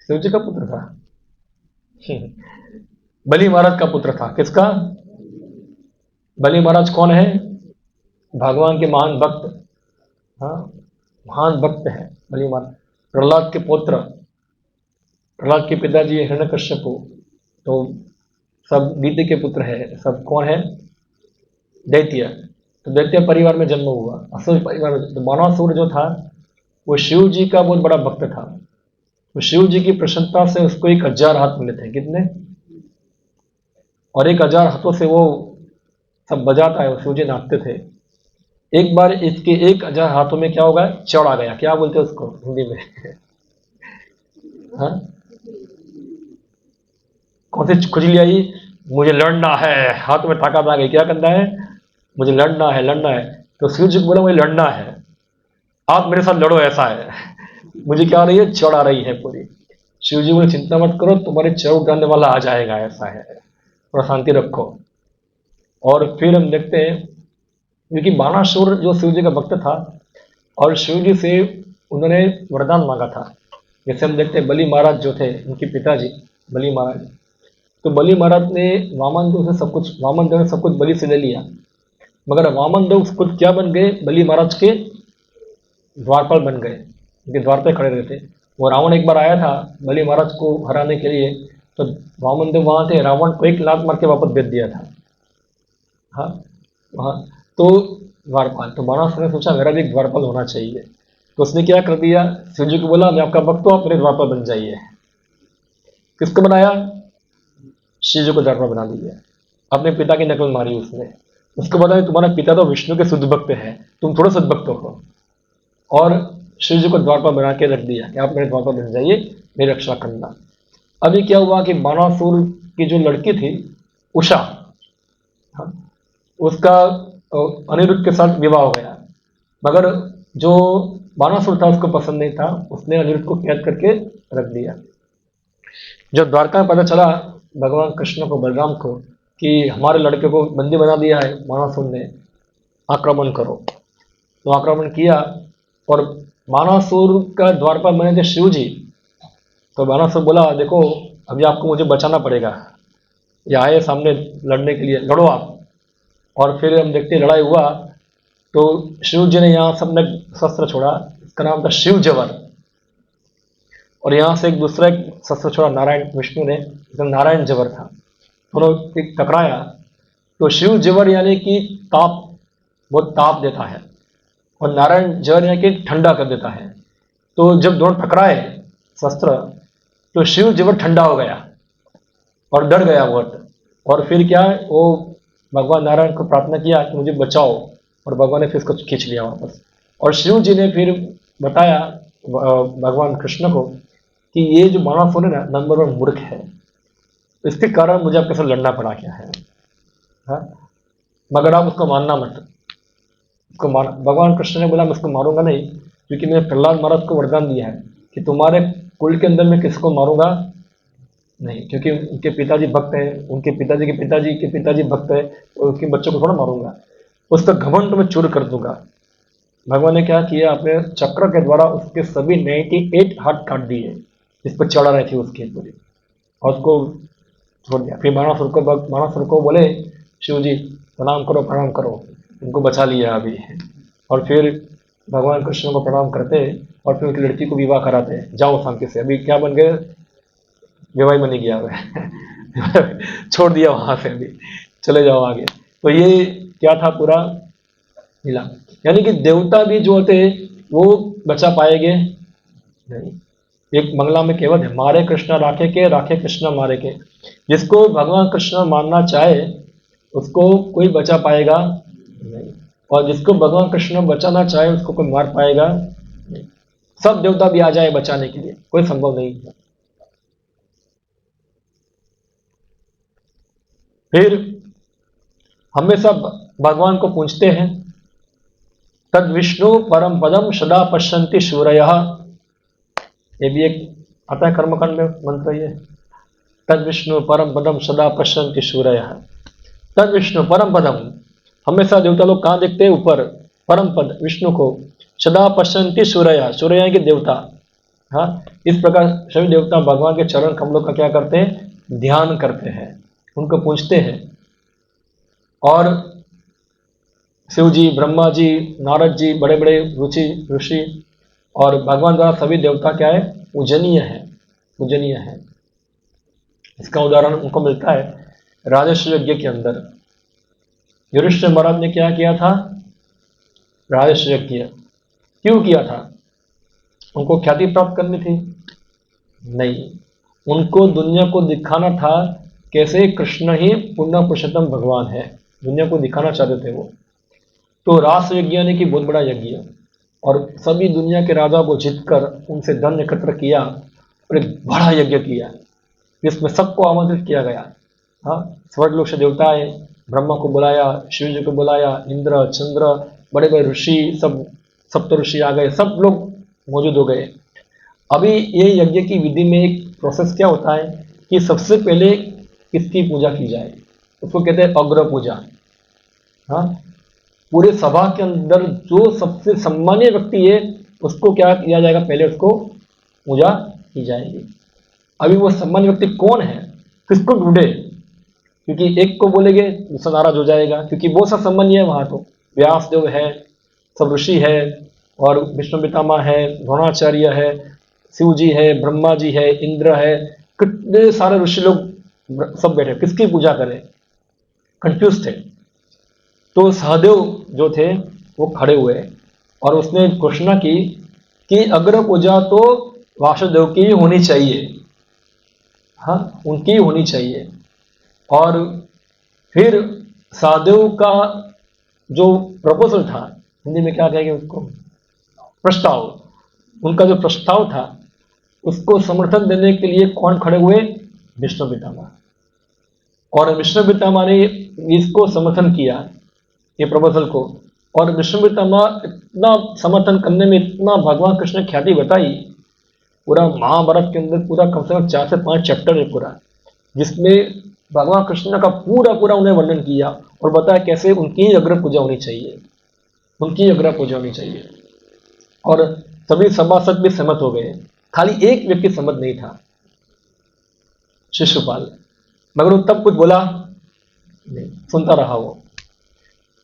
शिव जी का पुत्र था बलि महाराज का पुत्र था। किसका, बलि महाराज कौन है, भगवान के महान भक्त, हाँ, महान भक्त है बलिमान। प्रहलाद के पुत्र, प्रहलाद के पिताजी हिरण्यकश्यप, तो सब दैत्य के पुत्र है। सब कौन है? दैत्य। तो दैत्य परिवार में जन्म हुआ, असुर परिवार में। तो बाणासुर जो था वो शिव जी का बहुत बड़ा भक्त था। तो शिव जी की प्रसन्नता से उसको 1000 हाथ मिले थे। कितने? और 1000 हाथों से वो सब बजाता है, शिव जी नाचते थे। एक बार इसके 1000 हाथों में क्या होगा? चढ़ आ गया। क्या बोलते हैं उसको हिंदी में? हाँ, कौन सी खुजली आई? मुझे लड़ना है, हाथ में ताकत आ गई। क्या करना है? मुझे लड़ना है, लड़ना है। तो शिव जी को बोला मुझे लड़ना है, आप मेरे साथ लड़ो। ऐसा है, मुझे क्या आ रही है? चढ़ आ रही है पूरी। शिव जी बोले चिंता मत करो, तुम्हारे चढ़ उठाने वाला आ जाएगा। ऐसा है, थोड़ा शांति रखो। और फिर हम देखते हैं, क्योंकि बाणासुर जो शिव जी का भक्त था और शिव जी से उन्होंने वरदान मांगा था। जैसे हम देखते हैं बलि महाराज जो थे, उनके पिताजी बलि महाराज, तो बलि महाराज ने वामन देव से सब कुछ, वामन देव ने सब कुछ बलि से ले लिया। मगर वामन देव खुद क्या बन गए? बलि महाराज के द्वारपाल बन गए, उनके द्वार पे खड़े रहते। वो रावण एक बार आया था बलि महाराज को हराने के लिए, तो वामन देव वहां थे, रावण को एक लात मार के वापस भेज दिया था। हाँ, वहाँ तो द्वारपाल, तो बाणासुर ने सोचा मेरा भी एक द्वारपाल होना चाहिए। तो उसने क्या कर दिया? शिव जी को बोला मैं आपका भक्त हूं, आप मेरे द्वारपाल बन जाइए। किसको बनाया? शिव जी को द्वारपाल बना दिया। अपने पिता की नकल मारी उसने। उसको बताया तुम्हारा पिता तो विष्णु के शुद्ध भक्त है, तुम थोड़े शुद्ध भक्त हो। और शिव जी को द्वारपाल बना के रख दिया कि आप मेरे द्वारपाल बन जाइए, मेरी रक्षा करना। अभी क्या हुआ कि बाणासुर की जो लड़की थी उषा, हाँ, उसका अनिरुद्ध के साथ विवाह हो गया। मगर जो बाणासुर था उसको पसंद नहीं था, उसने अनिरुद्ध को कैद करके रख दिया। जब द्वारका में पता चला भगवान कृष्ण को, बलराम को, कि हमारे लड़के को बंदी बना दिया है बाणासुर ने, आक्रमण करो, तो आक्रमण किया। और बाणासुर का द्वारपाल बने थे शिव जी। तो बाणासुर बोला देखो अभी आपको मुझे बचाना पड़ेगा, ये आए सामने लड़ने के लिए, लड़ो आप। और फिर हम देखते लड़ाई हुआ, तो शिव जी ने यहाँ से अपना शस्त्र छोड़ा, इसका नाम था शिव जवर। और यहाँ से एक दूसरा एक शस्त्र छोड़ा नारायण, विष्णु ने, इसका नारायण जवर था। दोनों एक टकराया, तो शिव जवर यानी कि ताप, बहुत ताप देता है, और नारायण जवर यानी कि ठंडा कर देता है। तो जब दोनों टकराए शस्त्र, तो शिव जवर ठंडा हो गया और डर गया बहुत। और फिर क्या, वो भगवान नारायण को प्रार्थना किया कि मुझे बचाओ, और भगवान ने फिर उसको खींच लिया वापस। और शिव जी ने फिर बताया भगवान कृष्ण को कि ये जो बाणासुर है ना, नंबर 1 मूर्ख है, इसके कारण मुझे आपके साथ लड़ना पड़ा। क्या है, हाँ? मगर आप उसको मानना मत, उसको मार। भगवान कृष्ण ने बोला मैं उसको मारूंगा नहीं, क्योंकि मैंने प्रहलाद महाराज को वरदान दिया है कि तुम्हारे कुल के अंदर मैं किसको मारूंगा नहीं, क्योंकि उनके पिताजी भक्त हैं, उनके पिताजी के पिताजी के पिताजी भक्त है, और उसके बच्चों को थोड़ा मारूंगा, उसका घमंड तो मैं चूर कर दूंगा। भगवान ने क्या किया? अपने चक्र के द्वारा उसके सभी 98 हाथ काट दिए जिस पर चढ़ा रही थी उसकी पूरी, और उसको छोड़ दिया। फिर बाणासुर को बोले शिव जी प्रणाम करो, प्रणाम करो, उनको बचा लिया अभी। और फिर भगवान कृष्ण को प्रणाम करते, और फिर उनकी लड़की को विवाह कराते, जाओ शांति से। अभी क्या बन गए? विवाह बनी गया छोड़ दिया वहां से, अभी चले जाओ आगे। तो ये क्या था पूरा लीला। यानी कि देवता भी जो होते वो बचा पाएंगे नहीं। एक मंगला में कहेवत है, मारे कृष्ण राखे के, राखे कृष्ण मारे के। जिसको भगवान कृष्ण मारना चाहे उसको कोई बचा पाएगा नहीं, और जिसको भगवान कृष्ण बचाना चाहे उसको कोई मार पाएगा नहीं। सब देवता भी आ जाए बचाने के लिए, कोई संभव नहीं है। फिर हमेशा भगवान को पूछते हैं, तद विष्णु परम पदम सदा पश्यन्ति सूरयः। ये भी एक आता है कर्मकांड में मंत्र, ये तद विष्णु परम पदम सदा पश्यन्ति सूरयः। तद विष्णु परम पदम, हमेशा देवता लोग कहाँ देखते हैं? ऊपर, परम पद विष्णु को। सदा पश्यन्ति सूरयः, सूर्य के देवता। हाँ, इस प्रकार सभी देवता भगवान के चरण कमलों का क्या करते हैं? ध्यान करते हैं, उनको पूछते हैं। और शिव जी, ब्रह्मा जी, नारद जी, बड़े बड़े रुचि ऋषि और भगवान द्वारा सभी देवता क्या है, पूजनीय है, पूजनीय है। इसका उदाहरण उनको मिलता है राजस्व यज्ञ के अंदर। युधिष्ठिर महाराज ने क्या किया था, राजस्व यज्ञ क्यों किया था? उनको ख्याति प्राप्त करनी थी? नहीं, उनको दुनिया को दिखाना था कैसे कृष्ण ही पूर्ण पुरुषोत्तम भगवान है, दुनिया को दिखाना चाहते थे वो। तो रास यज्ञ यानी कि बहुत बड़ा यज्ञ, और सभी दुनिया के राजा को जीतकर उनसे धन एकत्र किया और एक बड़ा यज्ञ किया जिसमें सबको आमंत्रित किया गया। हाँ, स्वर्ग लोक से देवता आए, ब्रह्मा को बुलाया, शिव जी को बुलाया, इंद्र, चंद्र, बड़े बड़े ऋषि, सब सप्त ऋषि आ गए, सब लोग मौजूद हो गए। अभी ये यज्ञ की विधि में एक प्रोसेस क्या होता है कि सबसे पहले किसकी पूजा की जाए, उसको कहते हैं अग्र पूजा। हाँ, पूरे सभा के अंदर जो सबसे सम्मानीय व्यक्ति है उसको क्या किया जाएगा, पहले उसको पूजा की जाएगी। अभी वो सम्मानीय व्यक्ति कौन है, किसको ढूंढे, क्योंकि एक को बोलेंगे दूसरा नाराज हो जाएगा, क्योंकि बहुत सा सम्मानीय है वहां। तो व्यास देव है, सब ऋषि है, और विष्णु पितामह है, द्रोणाचार्य है, शिव जी है, ब्रह्मा जी है, इंद्र है, कितने सारे ऋषि लोग सब बैठे, किसकी पूजा करें, कंफ्यूज थे। तो सहदेव जो थे वो खड़े हुए और उसने घोषणा की कि अग्र पूजा तो वासुदेव की ही होनी चाहिए। हाँ, उनकी ही होनी चाहिए। और फिर सहदेव का जो प्रपोजल था, हिंदी में क्या कहेंगे उसको, प्रस्ताव, उनका जो प्रस्ताव था उसको समर्थन देने के लिए कौन खड़े हुए, विष्णु पितामह। और विष्णु पितामह ने इसको समर्थन किया, ये प्रपोजल को। और विष्णु पितामह इतना समर्थन करने में, इतना भगवान कृष्ण ने ख्याति बताई, पूरा महाभारत के अंदर पूरा कम से कम 4 से 5 चैप्टर है पूरा, जिसमें भगवान कृष्ण का पूरा पूरा उन्हें वर्णन किया और बताया कैसे उनकी अग्र पूजा होनी चाहिए, उनकी अग्र पूजा होनी चाहिए। और सभी सभासद भी सहमत हो गए, खाली एक व्यक्ति सहमत नहीं था, शिशुपाल। मगर वो तब कुछ बोला नहीं, सुनता रहा वो।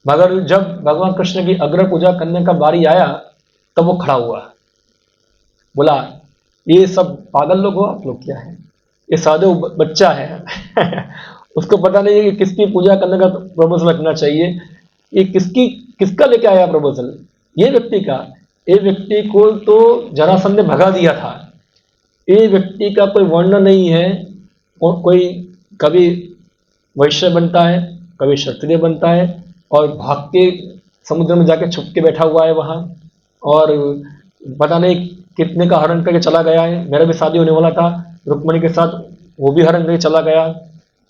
मगर जब भगवान कृष्ण की अग्र पूजा करने का बारी आया तब वो खड़ा हुआ, बोला ये सब पागल लोग हो आप लोग, क्या है, ये साधु बच्चा है उसको पता नहीं है कि किसकी पूजा करने का प्रपोजल रखना चाहिए, ये किसका लेके आया प्रपोजल, ये व्यक्ति का। ये व्यक्ति को तो जरासंध ने भगा दिया था, ये व्यक्ति का कोई वर्ण नहीं है, और कोई कभी वैश्य बनता है, कभी क्षत्रिय बनता है, और भाग के समुद्र में जाके छुप के बैठा हुआ है वहां, और पता नहीं कितने का हरण करके चला गया है। मेरा भी शादी होने वाला था रुक्मणी के साथ, वो भी हरण करके चला गया।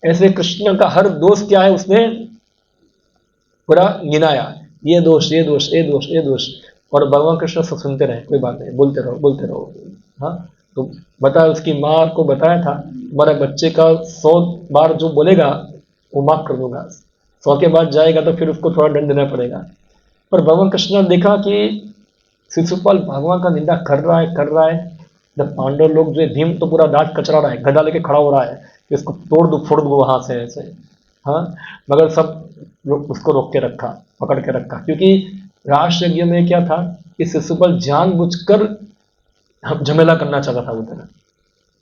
ऐसे कृष्ण का हर दोष क्या है उसने पूरा गिनाया, ये दोष, ये दोष, ये दोष, ये दोष। और भगवान कृष्ण सब सुनते रहे, कोई बात नहीं, बोलते रहो, बोलते रहो। हाँ, तो बताया, उसकी माँ को बताया था तुम्हारे बच्चे का 100 बार जो बोलेगा वो माफ कर दूंगा, 100 के बाद जाएगा तो फिर उसको थोड़ा दंड देना पड़ेगा। पर भगवान कृष्ण ने देखा कि शिशुपाल भगवान का निंदा कर रहा है, कर रहा है। जब पांडव लोग जो है, भीम तो पूरा दांत कचरा रहा है, गदा लेके खड़ा हो रहा है कि इसको तोड़ दो, फोड़ दो वहां से ऐसे। हाँ, मगर सब उसको रोक के रखा, पकड़ के रखा, क्योंकि राष्ट्र यज्ञ में क्या था कि शिशुपाल जानबूझकर झमेला करना चाहता था उधर,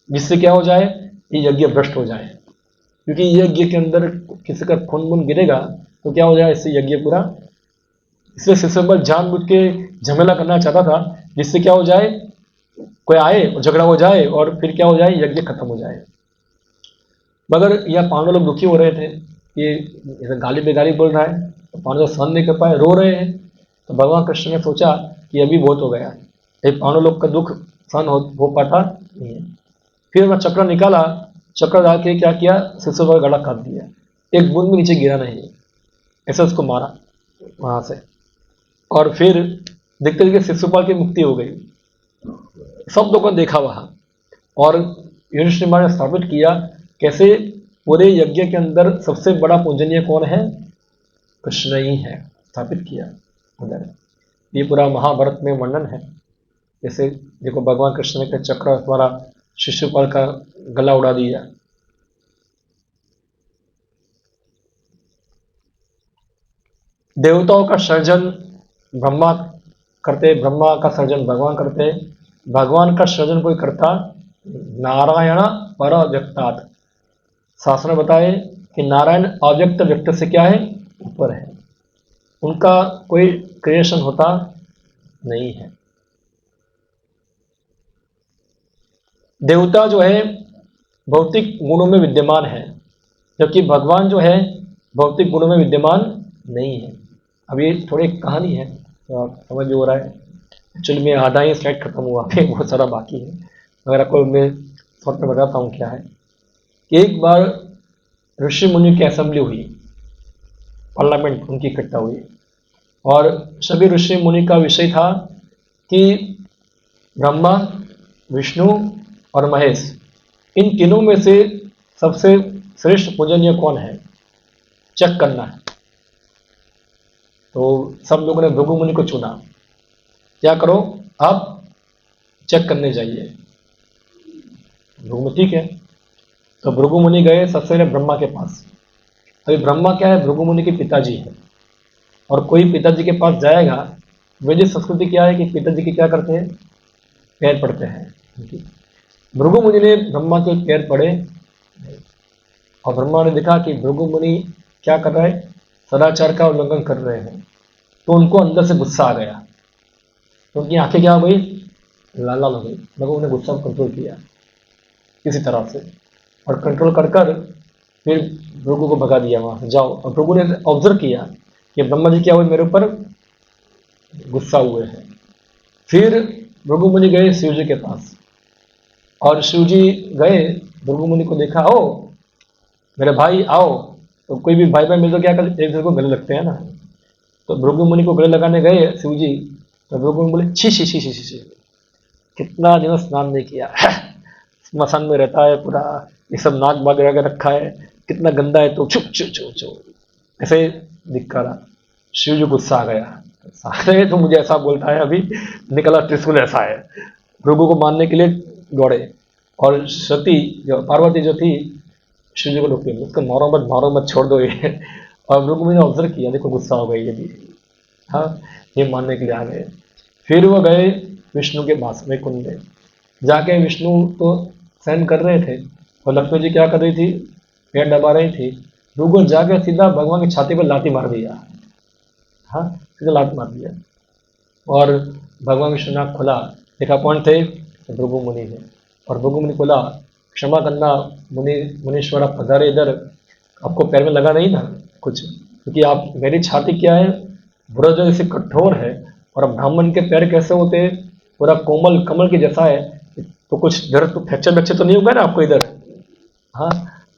जिससे क्या हो जाए, ये यज्ञ भ्रष्ट हो जाए। क्योंकि ये यज्ञ के अंदर किसी का खून वून गिरेगा तो क्या हो जाए, इससे यज्ञ पूरा, इसलिए शिशुपाल जानबूझ के झमेला करना चाहता था, जिससे क्या हो जाए, कोई आए और झगड़ा हो जाए और फिर क्या हो जाए, यज्ञ खत्म हो जाए। मगर यह पांडव लोग दुखी हो रहे थे, ये गाली बेगाली बोल रहा है, तो पांडव सहन नहीं कर पाए, रो रहे हैं। तो भगवान कृष्ण ने सोचा कि अभी बहुत हो गया, ये पांडव लोग का दुख सहन हो पाता नहीं है। फिर वह चक्र निकाला, चक्र डाल के क्या किया, शिशुपाल का गला काट दिया, एक बूंद भी नीचे गिरा नहीं, ऐसे उसको मारा वहां से। और फिर देखते देखते शिशुपाल की मुक्ति हो गई, सब लोगों ने देखा वहां। और युधिष्ठिर महाराज ने स्थापित किया कैसे पूरे यज्ञ के अंदर सबसे बड़ा पूजनीय कौन है, कृष्ण ही है, स्थापित किया उधर। ये पूरा महाभारत में वर्णन है। जैसे देखो, भगवान कृष्ण ने चक्र द्वारा शिशुपाल का गला उड़ा दिया। देवताओं का सर्जन ब्रह्मा करते, ब्रह्मा का सर्जन भगवान करते, भगवान का सर्जन कोई करता नारायण पर व्यक्तात्। शास्त्र में बताए कि नारायण अव्यक्त व्यक्त से क्या है, ऊपर है, उनका कोई क्रिएशन होता नहीं है। देवता जो है भौतिक गुणों में विद्यमान है, जबकि भगवान जो है भौतिक गुणों में विद्यमान नहीं है। अब ये थोड़ी कहानी है तो आप समझ हो रहा है। एक्चुअली में आधा ही स्लाइड खत्म हुआ है, बहुत सारा बाकी है, अगर आपको मैं शॉर्ट में बताता हूँ क्या है। कि एक बार ऋषि मुनि की असेंबली हुई, पार्लियामेंट उनकी इकट्ठा हुई, और सभी ऋषि मुनि का विषय था कि ब्रह्मा, विष्णु और महेश, इन तीनों में से सबसे श्रेष्ठ पूजनीय कौन है, चेक करना है। तो सब लोगों ने भृगु मुनि को चुना, क्या करो आप चेक करने जाइए। भृगु मुनि ठीक है, तो भृगु मुनि गए सबसे पहले ब्रह्मा के पास। अभी ब्रह्मा क्या है, भृगु मुनि के पिताजी है, और कोई पिताजी के पास जाएगा, वैदिक संस्कृति क्या है कि पिताजी के क्या करते हैं, पैर पड़ते हैं। भृगु मुनि ने ब्रह्मा के पैर पड़े, और ब्रह्मा ने देखा कि भृगु मुनि क्या कर रहे हैं, सदाचार का उल्लंघन कर रहे हैं। तो उनको अंदर से गुस्सा आ गया, तो उनकी आंखें क्या हो गई, लाल लाल हो गई। मतलब उन्हें गुस्सा को कंट्रोल किया किसी तरह से, और कंट्रोल कर कर फिर भृगु को भगा दिया वहां से, जाओ। और भृगु ने ऑब्जर्व किया कि ब्रह्मा जी क्या हुए, मेरे ऊपर गुस्सा हुए हैं। फिर भृगु मुनि गए शिव जी के पास, और शिव जी गए, भृगु मुनि को देखा, ओ मेरे भाई आओ। तो कोई भी भाई भाई मिल तो क्या कर, एक दूसरे को गले लगते हैं ना। तो भृगु मुनि को गले लगाने गए शिव जी, तो भृगु मुनि बोले छी छी छी छी छी छी, कितना दिनों स्नान नहीं किया, स्मशान में रहता है पूरा, ये सब नाक बाग लगा के रखा है, कितना गंदा है, तो चुप चुप चुप चुप, ऐसे दिखा रहा। शिव जी गुस्सा आ गया, सारे तो मुझे ऐसा बोलता है, अभी निकला त्रिशूल ऐसा है। भृगु को मारने के लिए दौड़े, और सती जो पार्वती जो थी शिव जी को रोकती, उसको मारो मत छोड़ दो ये। और भृगु मुनि ने ऑब्जर्व किया, देखो गुस्सा हो गई ये भी, हाँ, ये मानने के लिए आ गए। फिर वो गए विष्णु के पास में, कुंड में जाके विष्णु तो सहन कर रहे थे, और लक्ष्मी जी क्या कर रही थी, पेड़ दबा रही थी। भृगु जाके सीधा भगवान की छाती पर लाठी मार दिया, हाँ, सीधा लात मार दिया। और भगवान विष्णु ने आँख खोला, देखा कौन थे, तो भृगु मुनि है। और भृगु मुनि बोला, क्षमा करना मुनि, मुनीश्वर आप पधारे इधर, आपको पैर में लगा नहीं ना कुछ, क्योंकि आप, मेरी छाती क्या है, बुरा जो जैसे कठोर है, और अब ब्राह्मण के पैर कैसे होते हैं, पूरा कोमल कमल के जैसा है, तो कुछ डर तो फ्रैक्चर वैक्चर तो नहीं होगा ना आपको इधर, हाँ।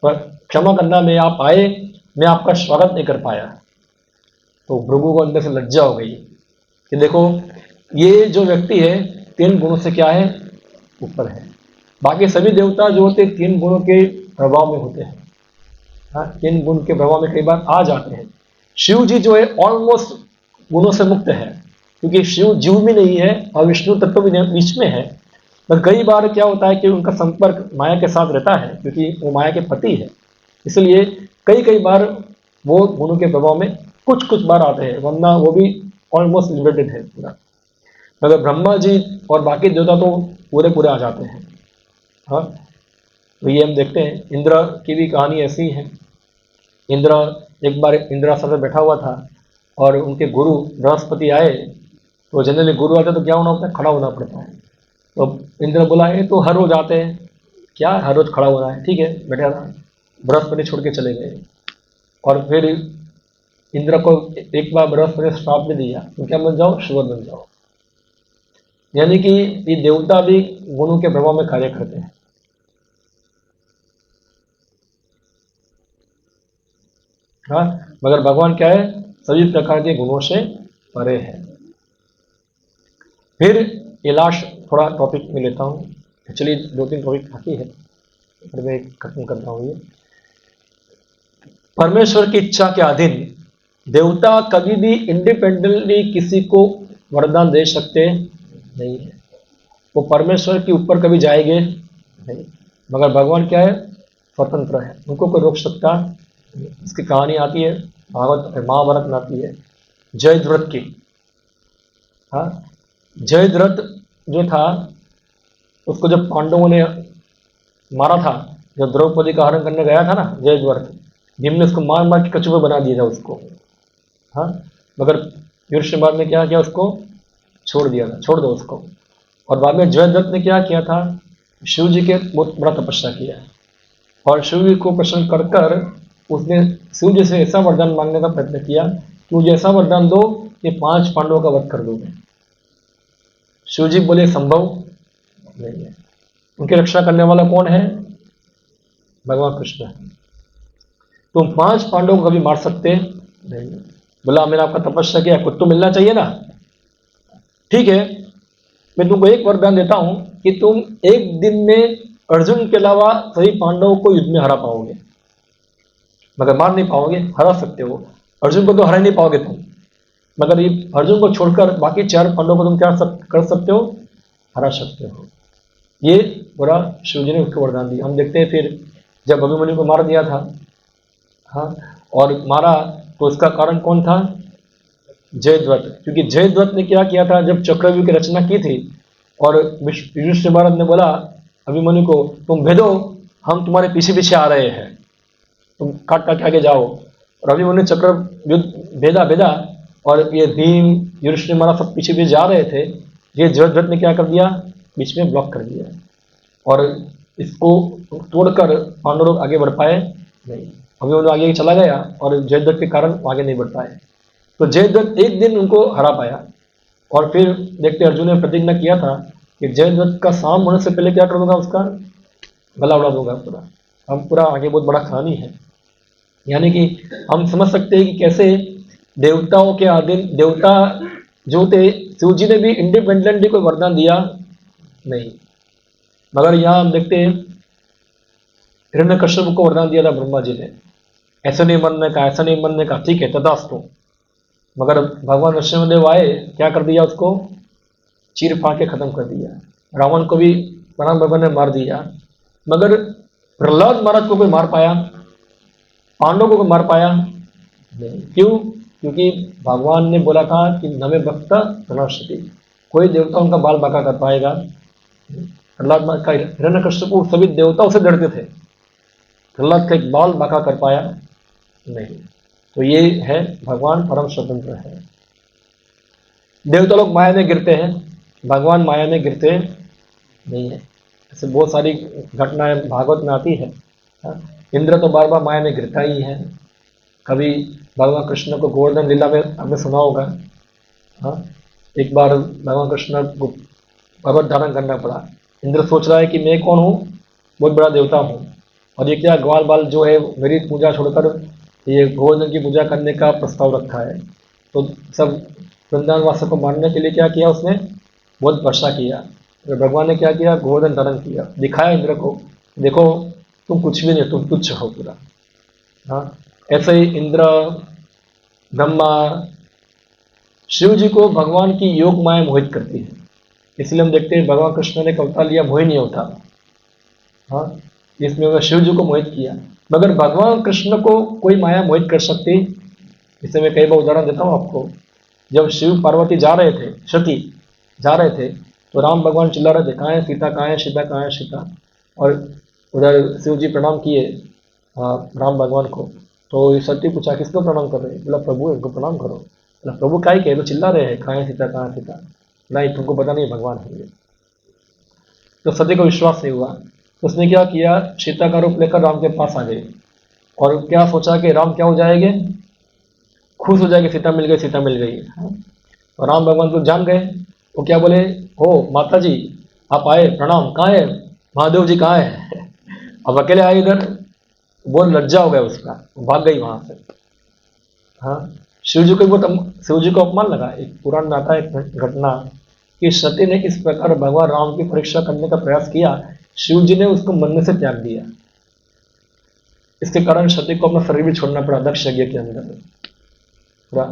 पर क्षमा करना, मैं आप आए, मैं आपका स्वागत नहीं कर पाया। तो भृगु को अंदर से लज्जा हो गई कि देखो ये जो व्यक्ति है तीन गुणों से क्या है, ऊपर है। बाकी सभी देवता जो होते तीन गुणों के प्रभाव में होते हैं, हाँ, तीन गुण के प्रभाव में कई बार आ जाते हैं। शिव जी जो है ऑलमोस्ट गुणों से मुक्त है, क्योंकि शिव जीव भी नहीं है और विष्णु तत्व भी बीच में है। पर कई बार क्या होता है कि उनका संपर्क माया के साथ रहता है, क्योंकि वो माया के पति है, इसलिए कई कई बार वो गुणों के प्रभाव में कुछ कुछ बार आते हैं, वरना वो भी ऑलमोस्ट लिमिटेड है पूरा। मगर ब्रह्मा जी और बाकी देवता तो पूरे पूरे आ जाते हैं, हाँ। तो ये हम देखते हैं, इंद्र की भी कहानी ऐसी ही है। इंद्र एक बार इंद्रासन में बैठा हुआ था, और उनके गुरु बृहस्पति आए। तो जनरली गुरु आते तो क्या होना होता है, खड़ा होना पड़ता है। तो इंद्र बोला, ये तो हर रोज आते हैं, क्या हर रोज खड़ा होना है, ठीक है बैठा रहा। बृहस्पति छोड़ के चले गए, और फिर इंद्र को एक बार बृहस्पति ने श्राप भी दिया, तो क्या बन जाओ, शुगर बन जाओ। यानी कि ये देवता भी गुणों के प्रभाव में कार्य करते हैं, हाँ। मगर भगवान क्या है, सभी प्रकार के गुणों से परे है। फिर ये लास्ट थोड़ा टॉपिक में लेता हूँ, एक्चुअली दो तीन टॉपिक बाकी है, फिर मैं खत्म करता हूँ। ये परमेश्वर की इच्छा के अधीन देवता कभी भी इंडिपेंडेंटली किसी को वरदान दे सकते नहीं है, वो परमेश्वर के ऊपर कभी जाएंगे नहीं। मगर भगवान क्या है, स्वतंत्र है, उनको कोई रोक सकता नहीं। इसकी कहानी आती है भागवत महाभारत में आती है जयद्रथ की। हाँ, जयद्रथ जो था उसको जब पांडवों ने मारा था, जब द्रौपदी का हरण करने गया था ना जयद्रथ, भीम ने उसको मार मार के कचुआ बना दिया था उसको। हाँ, मगर युधिष्ठिर बाद में क्या किया, उसको छोड़ दिया था, छोड़ दो उसको। और बाद में जयद्रथ ने क्या किया था, शिव जी के बहुत बड़ा तपस्या किया और शिव जी को प्रसन्न कर कर उसने शिव जी से ऐसा वरदान मांगने का प्रयत्न किया कि मुझे ऐसा वरदान दो कि 5 पांडवों का वध कर दूंगा। शिव जी बोले संभव नहीं है। उनकी रक्षा करने वाला कौन है, भगवान कृष्ण है। तुम 5 पांडवों को कभी मार सकते नहीं। बोला मैंने आपका तपस्या किया, कुछ तो मिलना चाहिए ना। ठीक है, मैं तुमको एक वरदान देता हूं कि तुम एक दिन में अर्जुन के अलावा सभी पांडवों को युद्ध में हरा पाओगे, मगर मार नहीं पाओगे। हरा सकते हो, अर्जुन को तो हरा नहीं पाओगे तुम, मगर ये अर्जुन को छोड़कर बाकी 4 पांडवों को तुम क्या कर सकते हो, हरा सकते हो। ये पूरा शिव जी ने उसको वरदान दिया। हम देखते हैं फिर जब अभिमन्यु को मार दिया था, हाँ, और मारा तो उसका कारण कौन था, जयद्रथ। क्योंकि जयद्रथ ने क्या किया था, जब चक्रव्यूह की रचना की थी और युधिष्ठिर महाराज ने बोला अभिमन्यु को तुम भेदो, हम तुम्हारे पीछे पीछे आ रहे हैं, तुम काट काट के आगे जाओ। और अभिमन्यु चक्र युद्ध भेदा भेदा और ये भीम युधिष्ठिर महाराज सब पीछे पीछे जा रहे थे। ये जयद्रथ ने क्या कर दिया, बीच में ब्लॉक कर दिया और इसको तोड़कर पांडव लोग आगे बढ़ पाए नहीं। अभिमन्यु आगे चला गया और जयद्रथ के कारण आगे नहीं बढ़ पाए। तो जयद्रथ एक दिन उनको हरा पाया। और फिर देखते अर्जुन ने प्रतिज्ञा किया था कि जयद्रथ का शाम होने से पहले क्या कर दूंगा, उसका गला उड़ा दूंगा पूरा। हम पूरा आगे बहुत बड़ा कहानी है। यानी कि हम समझ सकते हैं कि कैसे देवताओं के आदिम देवता जो थे, शिव जी ने भी इंडिपेंडेंटली कोई वरदान दिया नहीं, मगर यहाँ हम देखते हैं हिरण्यकश्यप को वरदान दिया था ब्रह्मा जी ने, ऐसे नहीं मरने का, ऐसा नहीं मरने का। ठीक है, तथास्तु। मगर भगवान नरसिंहदेव आए, क्या कर दिया, उसको चीर फाड़ के खत्म कर दिया। रावण को भी राम भगवान ने मार दिया, मगर प्रहलाद महाराज को कोई मार पाया, पांडवों को कोई मार पाया नहीं। क्यों, क्योंकि भगवान ने बोला था कि नमे भक्त प्रणश्यति, कोई देवता उनका बाल बांका कर पाएगा। प्रहलाद का हिरण्यकश्यप सभी देवताओं से डरते थे, प्रहलाद का एक बाल बांका कर पाया नहीं। तो ये है भगवान परम स्वतंत्र है। देवता लोग माया में गिरते हैं, भगवान माया में गिरते नहीं है। ऐसे बहुत सारी घटनाएं भागवत में आती है। इंद्र तो बार बार माया में गिरता ही है। कभी भगवान कृष्ण को गोवर्धन लीला में आपने सुना होगा। हाँ, एक बार भगवान कृष्ण को पर्वत धारण करना पड़ा। इंद्र सोच रहा है कि मैं कौन हूँ, बहुत बड़ा देवता हूँ, और ये क्या ग्वाल बाल जो है मेरी पूजा छोड़कर ये गोवर्धन की पूजा करने का प्रस्ताव रखा है। तो सब वृंदावन वासों को मारने के लिए क्या किया, उसने बहुत वर्षा किया। तो भगवान ने क्या किया, गोवर्धन धारण किया, दिखाया इंद्र को, देखो तुम कुछ भी नहीं, तुम तुच्छ हो पूरा। हाँ, ऐसे ही इंद्र, ब्रह्मा, शिव जी को भगवान की योग माया मोहित करती है। इसलिए हम देखते हैं भगवान कृष्ण ने एक अवतार लिया मोहिनी अवतार। हाँ, इसमें उन्होंने शिव जी को मोहित किया, मगर भगवान कृष्ण को कोई माया मोहित कर सकती। इसे मैं कई बार उदाहरण देता हूँ आपको। जब शिव पार्वती जा रहे थे, सती जा रहे थे, तो राम भगवान चिल्ला रहे थे, कहाँ है सीता, कहाँ है सीता, कहाँ है सीता। और उधर शिव जी प्रणाम किए राम भगवान को। तो सती पूछा किसको प्रणाम कर रहे हैं, बोला प्रभु इनको प्रणाम करो। बोला प्रभु काय के, तो चिल्ला रहे हैं कहाँ है सीता, कहाँ है सीता। नहीं, तुमको पता नहीं भगवान है ये। तो सती को विश्वास नहीं हुआ। उसने क्या किया, सीता का रूप लेकर राम के पास आ गई और क्या सोचा कि राम क्या हो जाएंगे, खुश हो जाएगी, सीता मिल गई, सीता मिल गई। और राम भगवान को जान गए। वो क्या बोले, हो माता जी आप आए, प्रणाम, कहाँ है महादेव जी, कहाँ है। अब अकेले आए इधर, बहुत लज्जा हो गया उसका, भाग गई वहां से। हाँ, शिव जी को अपमान लगा। एक पुराण में आता है एक घटना कि सती ने इस प्रकार भगवान राम की परीक्षा करने का प्रयास किया, शिव जी ने उसको मन से त्याग दिया। इसके कारण सती को अपना शरीर भी छोड़ना पड़ा दक्ष यज्ञ के अंदर पूरा।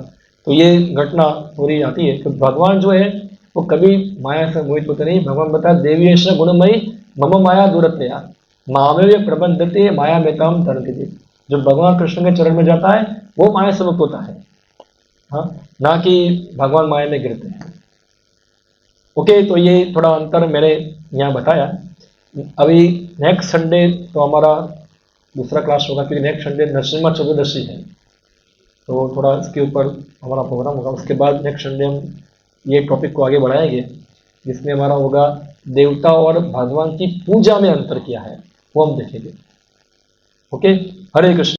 तो ये घटना पूरी आती है कि भगवान जो है वो कभी माया से मोहित होते नहीं। भगवान बताया देवी ऐसा गुणमयी मम माया दूरतया मामे प्रबंधते माया में काम तरती। जो भगवान कृष्ण के चरण में जाता है वो माया से मुक्त होता है। हाँ, ना कि भगवान माया में गिरते हैं। ओके, तो ये थोड़ा अंतर मैंने यहाँ बताया। अभी नेक्स्ट संडे तो हमारा दूसरा क्लास होगा, क्योंकि नेक्स्ट संडे नरसिम्हा चतुर्दशी है, तो थोड़ा इसके ऊपर हमारा प्रोग्राम होगा। उसके बाद नेक्स्ट संडे हम ये टॉपिक को आगे बढ़ाएंगे, जिसमें हमारा होगा देवता और भगवान की पूजा में अंतर क्या है, वो हम देखेंगे। ओके, हरे कृष्ण।